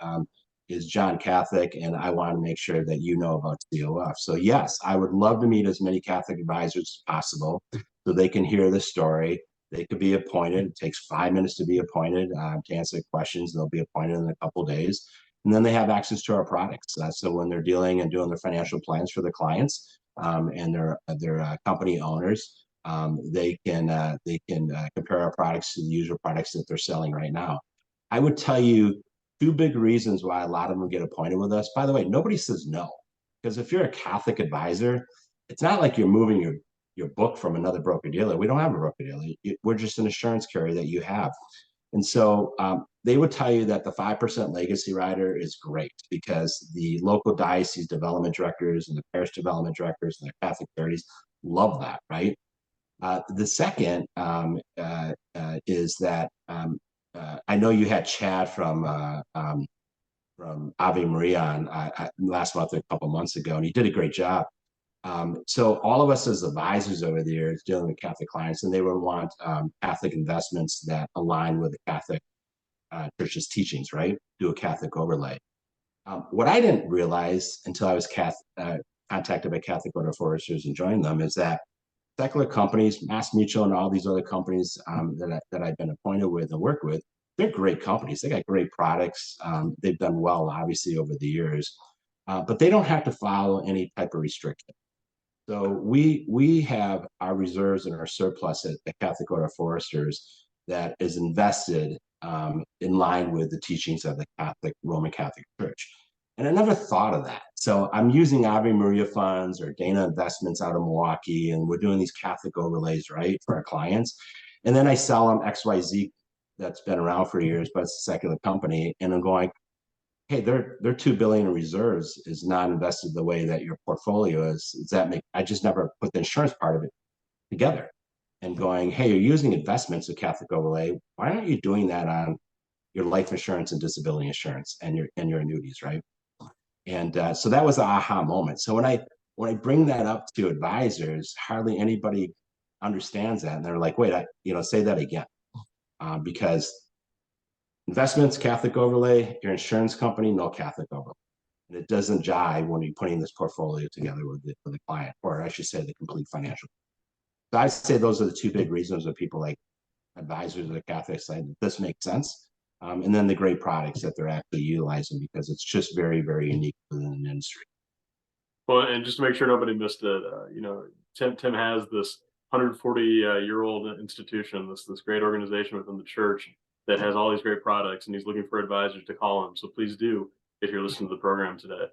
is John Catholic? And I want to make sure that you know about COF. So yes, I would love to meet as many Catholic advisors as possible, so they can hear the story. They could be appointed. It takes 5 minutes to be appointed to answer questions. They'll be appointed in a couple of days, and then they have access to our products. So when they're dealing and doing their financial plans for their clients and their company owners, they can compare our products to the usual products that they're selling right now. I would tell you two big reasons why a lot of them get appointed with us. By the way, nobody says no, because if you're a Catholic advisor, it's not like you're moving your book from another broker dealer. We don't have a broker dealer. We're just an insurance carrier that you have. And so they would tell you that the 5% legacy rider is great, because the local diocese development directors and the parish development directors and the Catholic charities love that, right? The second is that I know you had Chad from Ave Maria on last month, a couple months ago, and he did a great job. So all of us as advisors over the years dealing with Catholic clients, and they would want Catholic investments that align with the Catholic Church's teachings, right? Do a Catholic overlay. What I didn't realize until I was contacted by Catholic Order of Foresters and joined them is that secular companies, Mass Mutual and all these other companies that I've been appointed with and worked with, they're great companies. They got great products. They've done well, obviously, over the years, but they don't have to follow any type of restriction. So we have our reserves and our surplus at the Catholic Order of Foresters that is invested in line with the teachings of the Roman Catholic Church. And I never thought of that. So I'm using Ave Maria funds or Dana Investments out of Milwaukee, and we're doing these Catholic overlays, right, for our clients. And then I sell them XYZ that's been around for years, but it's a secular company. And I'm going, hey, their $2 billion in reserves is not invested the way that your portfolio is. Does that make? I just never put the insurance part of it together. And going, hey, you're using investments of Catholic overlay. Why aren't you doing that on your life insurance and disability insurance and your annuities, right? And so that was the aha moment. So when I bring that up to advisors, hardly anybody understands that, and they're like, "Wait, say that again," because investments, Catholic overlay, your insurance company, no Catholic overlay, and it doesn't jive when you're putting this portfolio together with the client, or I should say, the complete financial. So I say those are the two big reasons that people like advisors of the Catholic side that this makes sense. And then the great products that they're actually utilizing, because it's just very, very unique within the industry. Well, and just to make sure nobody missed it, Tim has this 140-year-old institution, this great organization within the church that has all these great products, and he's looking for advisors to call him. So please do, if you're listening to the program today.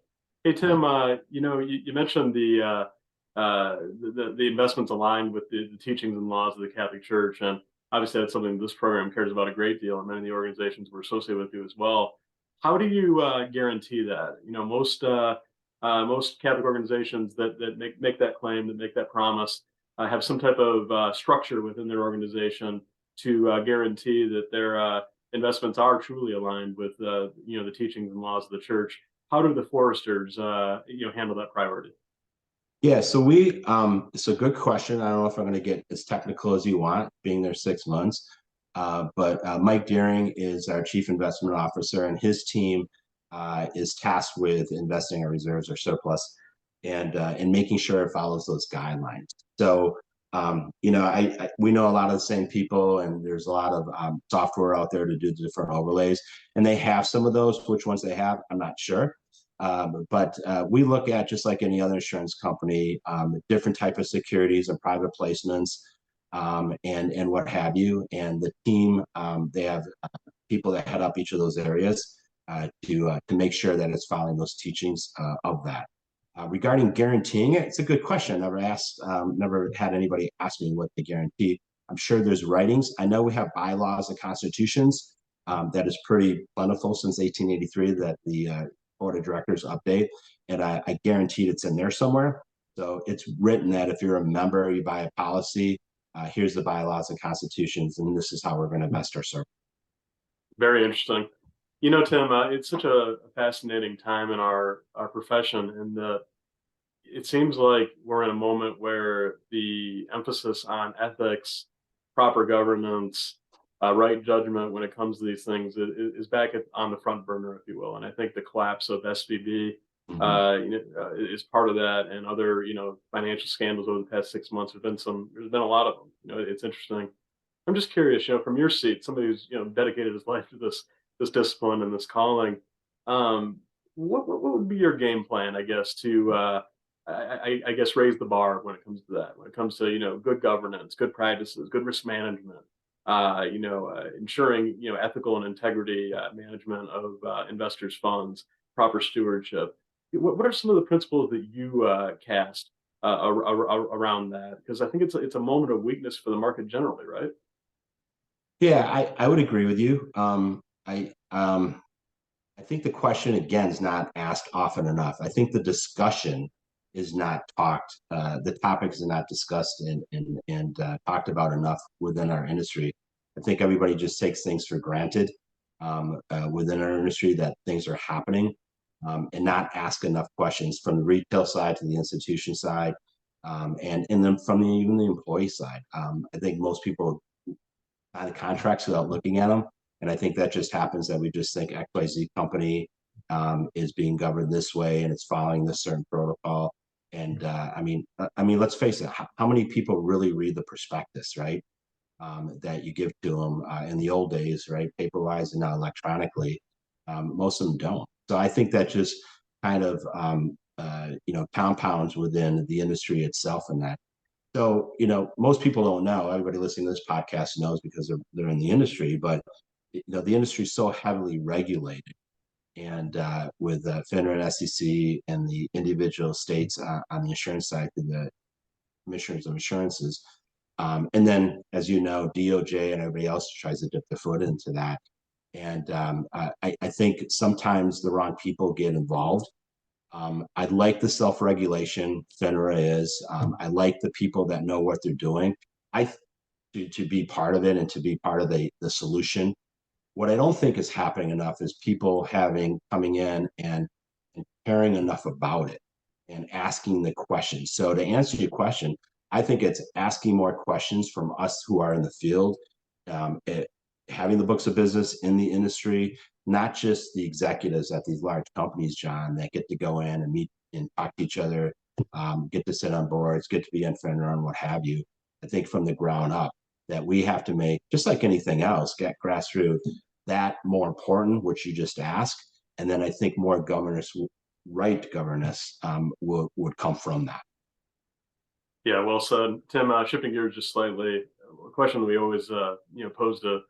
Hey Tim, you mentioned the investments aligned with the teachings and laws of the Catholic Church, and obviously that's something this program cares about a great deal, and many of the organizations we're associated with you as well. How do you guarantee that? Most Catholic organizations that make that claim, that make that promise, have some type of structure within their organization to guarantee that their investments are truly aligned with the teachings and laws of the Church. How do the foresters handle that priority? Yeah, it's a good question. I don't know if I'm going to get as technical as you want, being there 6 months. But Mike Deering is our chief investment officer, and his team is tasked with investing our reserves or surplus and making sure it follows those guidelines. So, we know a lot of the same people, and there's a lot of software out there to do the different overlays, and they have some of those. Which ones they have, I'm not sure. But we look at, just like any other insurance company, different type of securities and private placements, and what have you. And the team, they have people that head up each of those areas to make sure that it's following those teachings of that. Regarding guaranteeing it, it's a good question. Never had anybody ask me what they guarantee. I'm sure there's writings. I know we have bylaws and constitutions that is pretty plentiful since 1883 that the board of directors update, and I guaranteed it's in there somewhere. So it's written that if you're a member, you buy a policy. Here's the bylaws and constitutions, and this is how we're going to invest our service. Very interesting. Tim, it's such a fascinating time in our profession, and it seems like we're in a moment where the emphasis on ethics, proper governance, right judgment when it comes to these things is back on the front burner, if you will. And I think the collapse of SVB is part of that, and other financial scandals over the past 6 months. There's been a lot of them. It's interesting. I'm just curious, from your seat, somebody who's dedicated his life to this discipline and this calling. What would be your game plan, I guess, to I guess raise the bar when it comes to that, when it comes to good governance, good practices, good risk management, ensuring ethical and integrity management of investors' funds, proper stewardship. What are some of the principles that you cast around that? Because I think it's a moment of weakness for the market generally, right? Yeah, I would agree with you. I think the question again is not asked often enough. I think the discussion is not talked. The topic is not discussed and talked about enough within our industry. I think everybody just takes things for granted within our industry that things are happening, and not ask enough questions from the retail side to the institution side, and then from even the employee side. I think most people sign the contracts without looking at them. And I think that just happens that we just think XYZ company is being governed this way and it's following this certain protocol. And let's face it, how many people really read the prospectus, right? That you give to them in the old days, right? Paper-wise and now electronically. Most of them don't. So I think that just kind of, compounds within the industry itself in that. So, most people don't know. Everybody listening to this podcast knows because they're in the industry, but the industry is so heavily regulated, and with FINRA and SEC and the individual states on the insurance side, the commissioners of insurances, and then, as you know, DOJ and everybody else tries to dip their foot into that. And I think sometimes the wrong people get involved. I like the self-regulation FINRA is. I like the people that know what they're doing. To be part of it and to be part of the solution. What I don't think is happening enough is people coming in and caring enough about it and asking the questions. So to answer your question, I think it's asking more questions from us who are in the field, having the books of business in the industry, not just the executives at these large companies, John, that get to go in and meet and talk to each other, get to sit on boards, get to be on FINRA and what have you. I think from the ground up that we have to make, just like anything else, get grassroots that more important, which you just asked. And then I think more governance, right governance, would come from that. Yeah, well said, Tim. Shifting gears just slightly, a question that we always pose to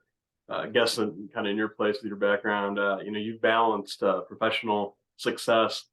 guests in kind of in your place with your background. You've balanced professional success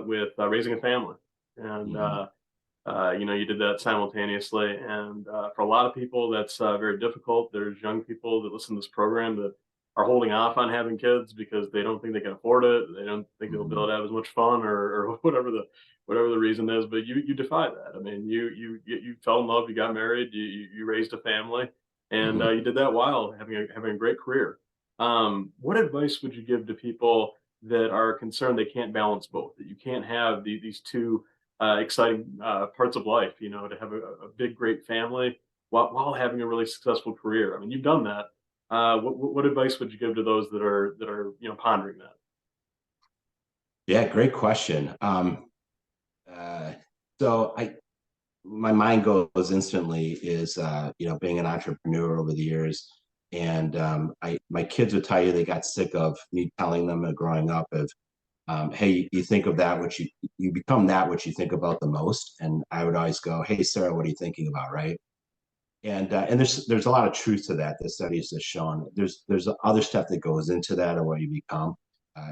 with raising a family. And Mhm. you did that simultaneously. And for a lot of people, that's very difficult. There's young people that listen to this program that are holding off on having kids because they don't think they can afford it. They don't think they'll be able Mhm. to have as much fun, or whatever the reason is. But you defy that. I mean, you fell in love, you got married, you raised a family, and Mhm. you did that while having a great career. What advice would you give to people that are concerned they can't balance both? That you can't have these two exciting parts of life, to have a big, great family while having a really successful career. I mean, you've done that. What advice would you give to those that are pondering that? Yeah, great question. Uh, so my mind goes instantly is being an entrepreneur over the years, and I my kids would tell you they got sick of me telling them growing up of hey, you think of that which you become that which you think about the most, and I would always go, hey Sarah, what are you thinking about, right? And there's a lot of truth to that. The studies have shown there's other stuff that goes into that and what you become,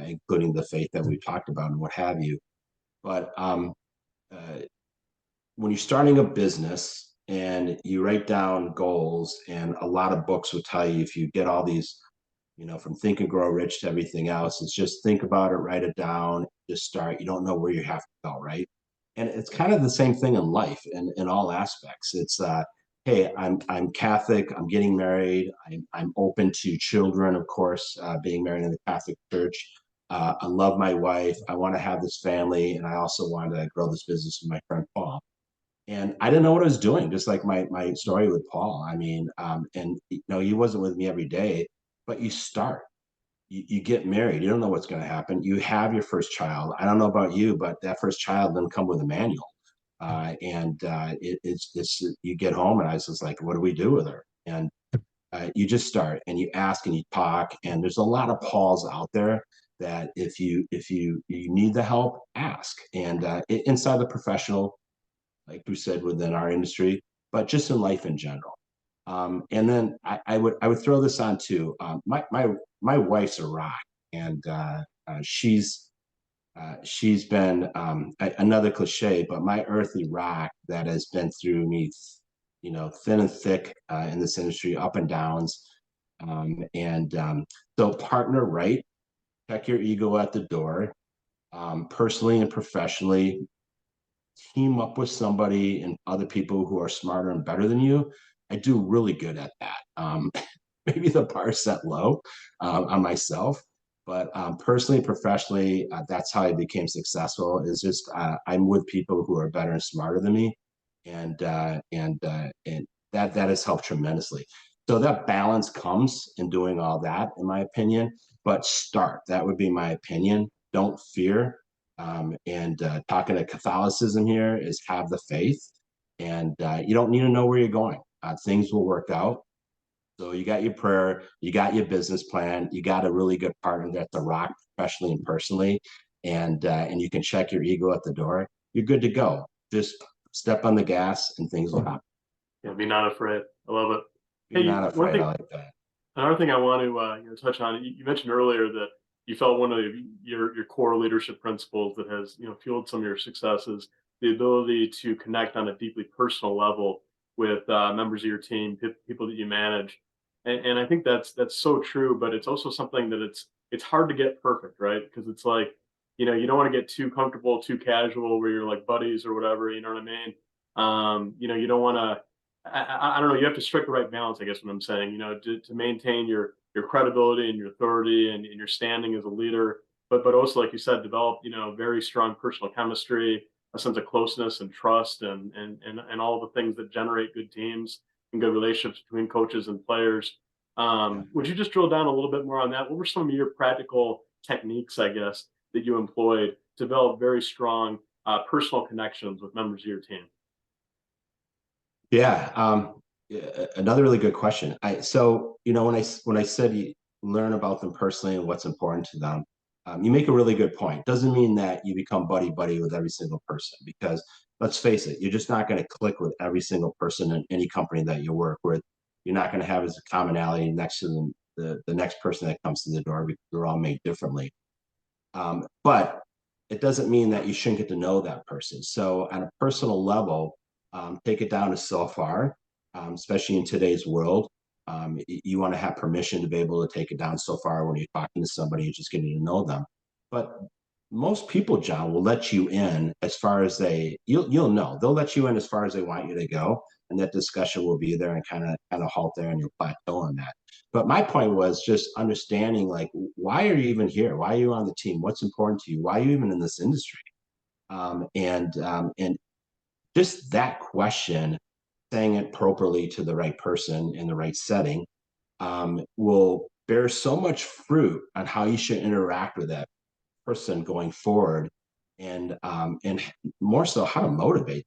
including the faith that we talked about and what have you. But uh, when you're starting a business and you write down goals, and a lot of books will tell you if you get all these, from Think and Grow Rich to everything else, it's just think about it, write it down, just start. You don't know where you have to go, right? And it's kind of the same thing in life in all aspects. It's hey, I'm Catholic, I'm getting married, I'm open to children, of course, being married in the Catholic Church. I love my wife. I want to have this family, and I also want to grow this business with my friend Paul. And I didn't know what I was doing, just like my story with Paul. I mean, and he wasn't with me every day, but you start. You get married. You don't know what's going to happen. You have your first child. I don't know about you, but that first child didn't come with a manual. It's you get home, and I was just like, what do we do with her? And you just start, and you ask, and you talk, and there's a lot of Pauls out there that if you need the help, ask. And inside the professional, like we said, within our industry, but just in life in general. And then I would throw this on too. My wife's a rock, and she's been another cliche, but my earthly rock that has been through me, thin and thick in this industry, up and downs. And so partner right, check your ego at the door, personally and professionally. Team up with somebody and other people who are smarter and better than you. I do really good at that. Maybe the bar set low on myself, but personally, professionally, that's how I became successful. Is just I'm with people who are better and smarter than me, and that has helped tremendously. So that balance comes in doing all that, in my opinion. But start. That would be my opinion. Don't fear. And talking to Catholicism here is have the faith, and you don't need to know where you're going. Things will work out. So you got your prayer, you got your business plan, you got a really good partner that's a rock professionally and personally, and you can check your ego at the door. You're good to go. Just step on the gas, and things will happen. Yeah, be not afraid. I love it. Be Hey, not one afraid. I thing, like that. another thing I want to touch on. You mentioned earlier that you felt one of your core leadership principles that has fueled some of your successes, the ability to connect on a deeply personal level with members of your team, people that you manage, and I think that's so true. But it's also something that it's hard to get perfect, right? Because it's like you don't want to get too comfortable, too casual, where you're like buddies or whatever. You know what I mean? You don't want to. I don't know. You have to strike the right balance, I guess. What I'm saying, to maintain your credibility and your authority and your standing as a leader, but also, like you said, develop very strong personal chemistry, a sense of closeness and trust, and all the things that generate good teams and good relationships between coaches and players. Yeah. Would you just drill down a little bit more on that? What were some of your practical techniques, I guess, that you employed to develop very strong personal connections with members of your team? Yeah. Another really good question. So when I said you learn about them personally and what's important to them, you make a really good point. Doesn't mean that you become buddy buddy with every single person, because let's face it, you're just not going to click with every single person in any company that you work with. You're not going to have as a commonality next to the next person that comes to the door, because we're all made differently. But it doesn't mean that you shouldn't get to know that person. So on a personal level, take it down to so far, especially in today's world. You want to have permission to be able to take it down so far when you're talking to somebody, you're just getting to know them. But most people, John, will let you in as far as you'll know they'll let you in as far as they want you to go, and that discussion will be there and kind of halt there, and you'll plateau on that. But my point was just understanding, like, why are you even here? Why are you on the team? What's important to you? Why are you even in this industry? And just that question, saying it properly to the right person in the right setting, will bear so much fruit on how you should interact with that person going forward, and more so how to motivate.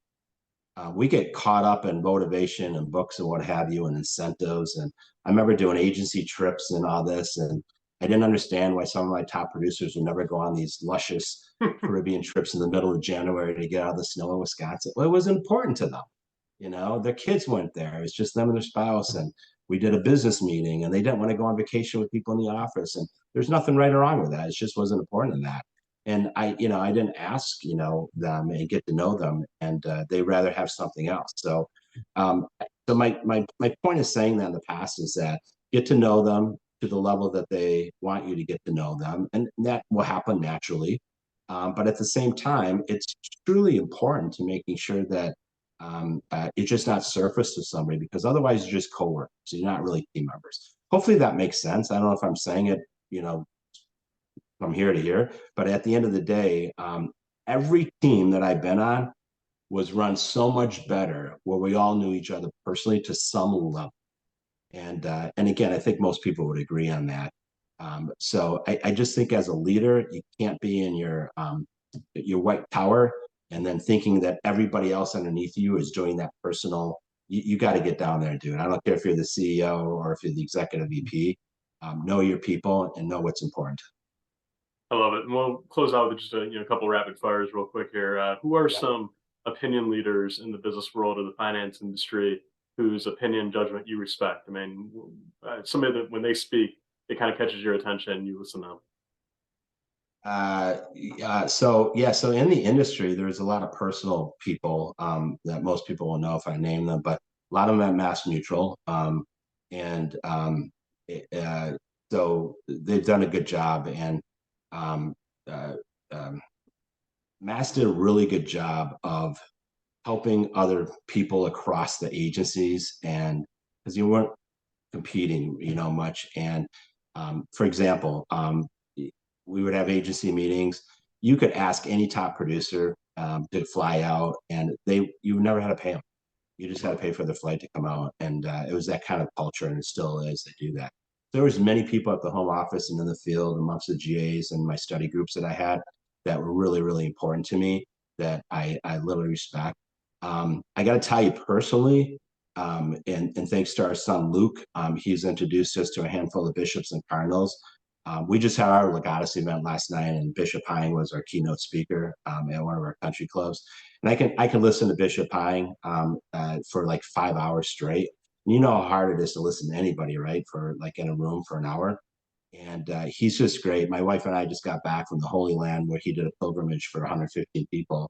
We get caught up in motivation and books and what have you, and incentives. And I remember doing agency trips and all this, and I didn't understand why some of my top producers would never go on these luscious Caribbean trips in the middle of January to get out of the snow in Wisconsin. Well, it was important to them. Their kids went there. It was just them and their spouse. And we did a business meeting, and they didn't want to go on vacation with people in the office. And there's nothing right or wrong with that. It just wasn't important in that. And I didn't ask, them and get to know them, and they rather have something else. Um, so my point of saying that in the past is that get to know them to the level that they want you to get to know them, and that will happen naturally. But at the same time, it's truly important to making sure that it's just not surface to somebody, because otherwise you're just coworkers. So you're not really team members. Hopefully that makes sense. I don't know if I'm saying it, from here to here, but at the end of the day, every team that I've been on was run so much better where we all knew each other personally to some level. And again, I think most people would agree on that. So I just think as a leader, you can't be in your white tower and then thinking that everybody else underneath you is doing that personal. You got to get down there and do it. I don't care if you're the CEO or if you're the executive VP. Know your people and know what's important. I love it. And we'll close out with just a couple rapid fires real quick here. Who are Yeah. some opinion leaders in the business world or the finance industry whose opinion judgment you respect? I mean, somebody that when they speak, it kind of catches your attention. You listen to them. So in the industry, there's a lot of personal people that most people will know if I name them, but a lot of them at Mass Mutual, and it, so they've done a good job, and um, uh, um, Mass did a really good job of helping other people across the agencies, and because you weren't competing, much. And for example, we would have agency meetings. You could ask any top producer to fly out, and you never had to pay them. You just had to pay for the flight to come out, and it was that kind of culture, and it still is. They do that. There was many people at the home office and in the field amongst the GAs and my study groups that I had that were really, really important to me that I literally respect. I got to tell you personally, and thanks to our son Luke, he's introduced us to a handful of bishops and cardinals. We just had our Legatus event last night, and Bishop Hine was our keynote speaker at one of our country clubs. And I can listen to Bishop Hine for like 5 hours straight. You know how hard it is to listen to anybody, right? For like in a room for an hour. And he's just great. My wife and I just got back from the Holy Land where he did a pilgrimage for 115 people,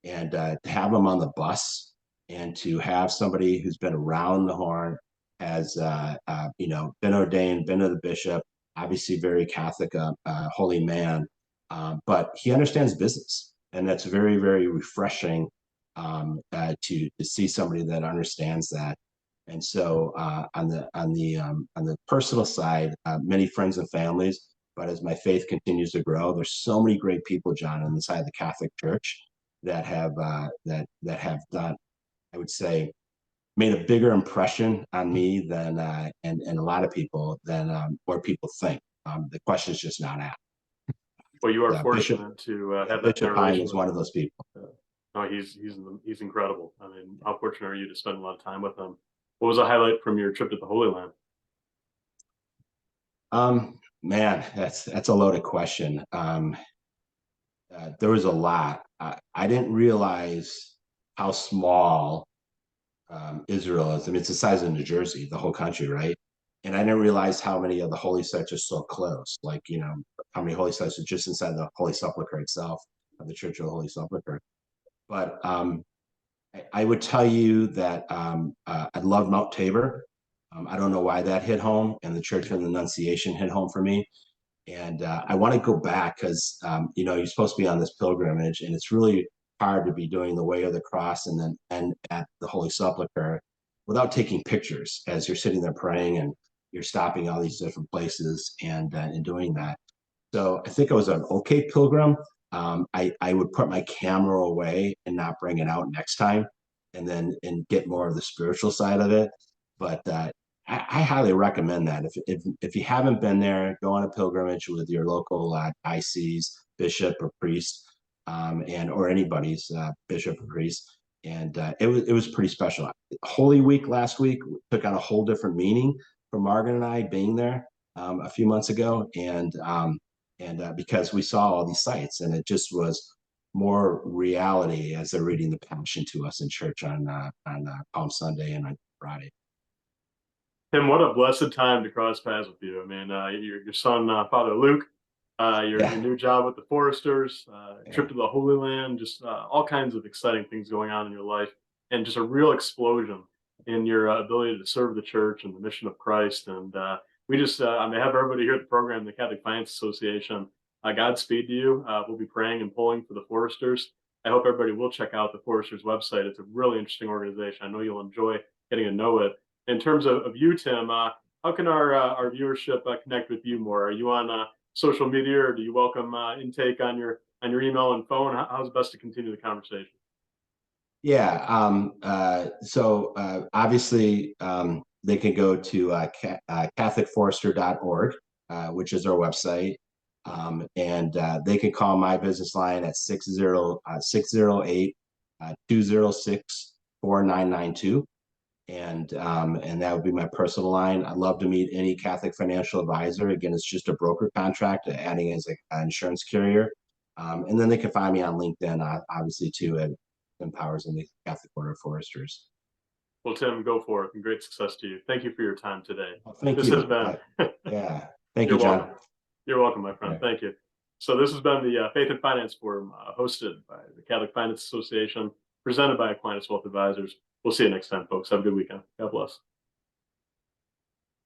and to have him on the bus and to have somebody who's been around the horn, has been ordained, been to the bishop, obviously very Catholic, holy man, but he understands business, and that's very, very refreshing to see somebody that understands that. And so on the personal side, many friends and families. But as my faith continues to grow, there's so many great people, John, on the side of the Catholic Church that have done, I would say, made a bigger impression on me than and a lot of people than where people think. The question is just not asked. Well, you are Bishop fortunate to have that kind Bishop of Hine is relationship. one of those people. No, he's incredible. I mean, how fortunate are you to spend a lot of time with him? What was a highlight from your trip to the Holy Land? Man, that's a loaded question. There was a lot. I didn't realize how small Israel is. I mean, it's the size of New Jersey, the whole country, right? And I didn't realize how many of the holy sites are so close. Like, how many holy sites are just inside the Holy Sepulchre itself. of the Church of the Holy Sepulchre. But I would tell you that I love Mount Tabor. I don't know why that hit home, and the Church of the Annunciation hit home for me. And I want to go back because you're supposed to be on this pilgrimage, and it's really hard to be doing the Way of the Cross and then and at the Holy Sepulchre without taking pictures as you're sitting there praying and you're stopping all these different places and doing that. So I think I was an okay pilgrim. I would put my camera away and not bring it out next time, and get more of the spiritual side of it. But I highly recommend that. If you haven't been there, go on a pilgrimage with your local ICs, bishop or priest, and or anybody's bishop or priest. And it was pretty special. Holy Week last week took on a whole different meaning for Margaret and I being there a few months ago, and because we saw all these sites, and it just was more reality as they're reading the Passion to us in church on Palm Sunday and on Friday. Tim, what a blessed time to cross paths with you. I mean, your son, Father Luke, your Yeah, new job with the Foresters, yeah, trip to the Holy Land, just all kinds of exciting things going on in your life, and just a real explosion in your ability to serve the church and the mission of Christ. And we just, on behalf of everybody here at the program, the Catholic Finance Association, Godspeed to you. We'll be praying and pulling for the Foresters. I hope everybody will check out the Foresters website. It's a really interesting organization. I know you'll enjoy getting to know it. In terms of you, Tim, how can our viewership connect with you more? Are you on social media, or do you welcome intake on your email and phone? How's best to continue the conversation? yeah. So obviously, they can go to CatholicForester.org, which is our website, and they can call my business line at 608 206 4992. And that would be my personal line. I'd love to meet any Catholic financial advisor. Again, it's just a broker contract, adding as an insurance carrier. And then they can find me on LinkedIn, obviously, too, at Empowers in the Catholic Order of Foresters. Well, Tim, go for it, and great success to you. Thank you for your time today. Well, thank This has you. been. Yeah. Thank you, You're welcome. John. You're welcome, my friend. Yeah. Thank you. So this has been the Faith and Finance Forum, hosted by the Catholic Finance Association, presented by Aquinas Wealth Advisors. We'll see you next time, folks. Have a good weekend. God bless.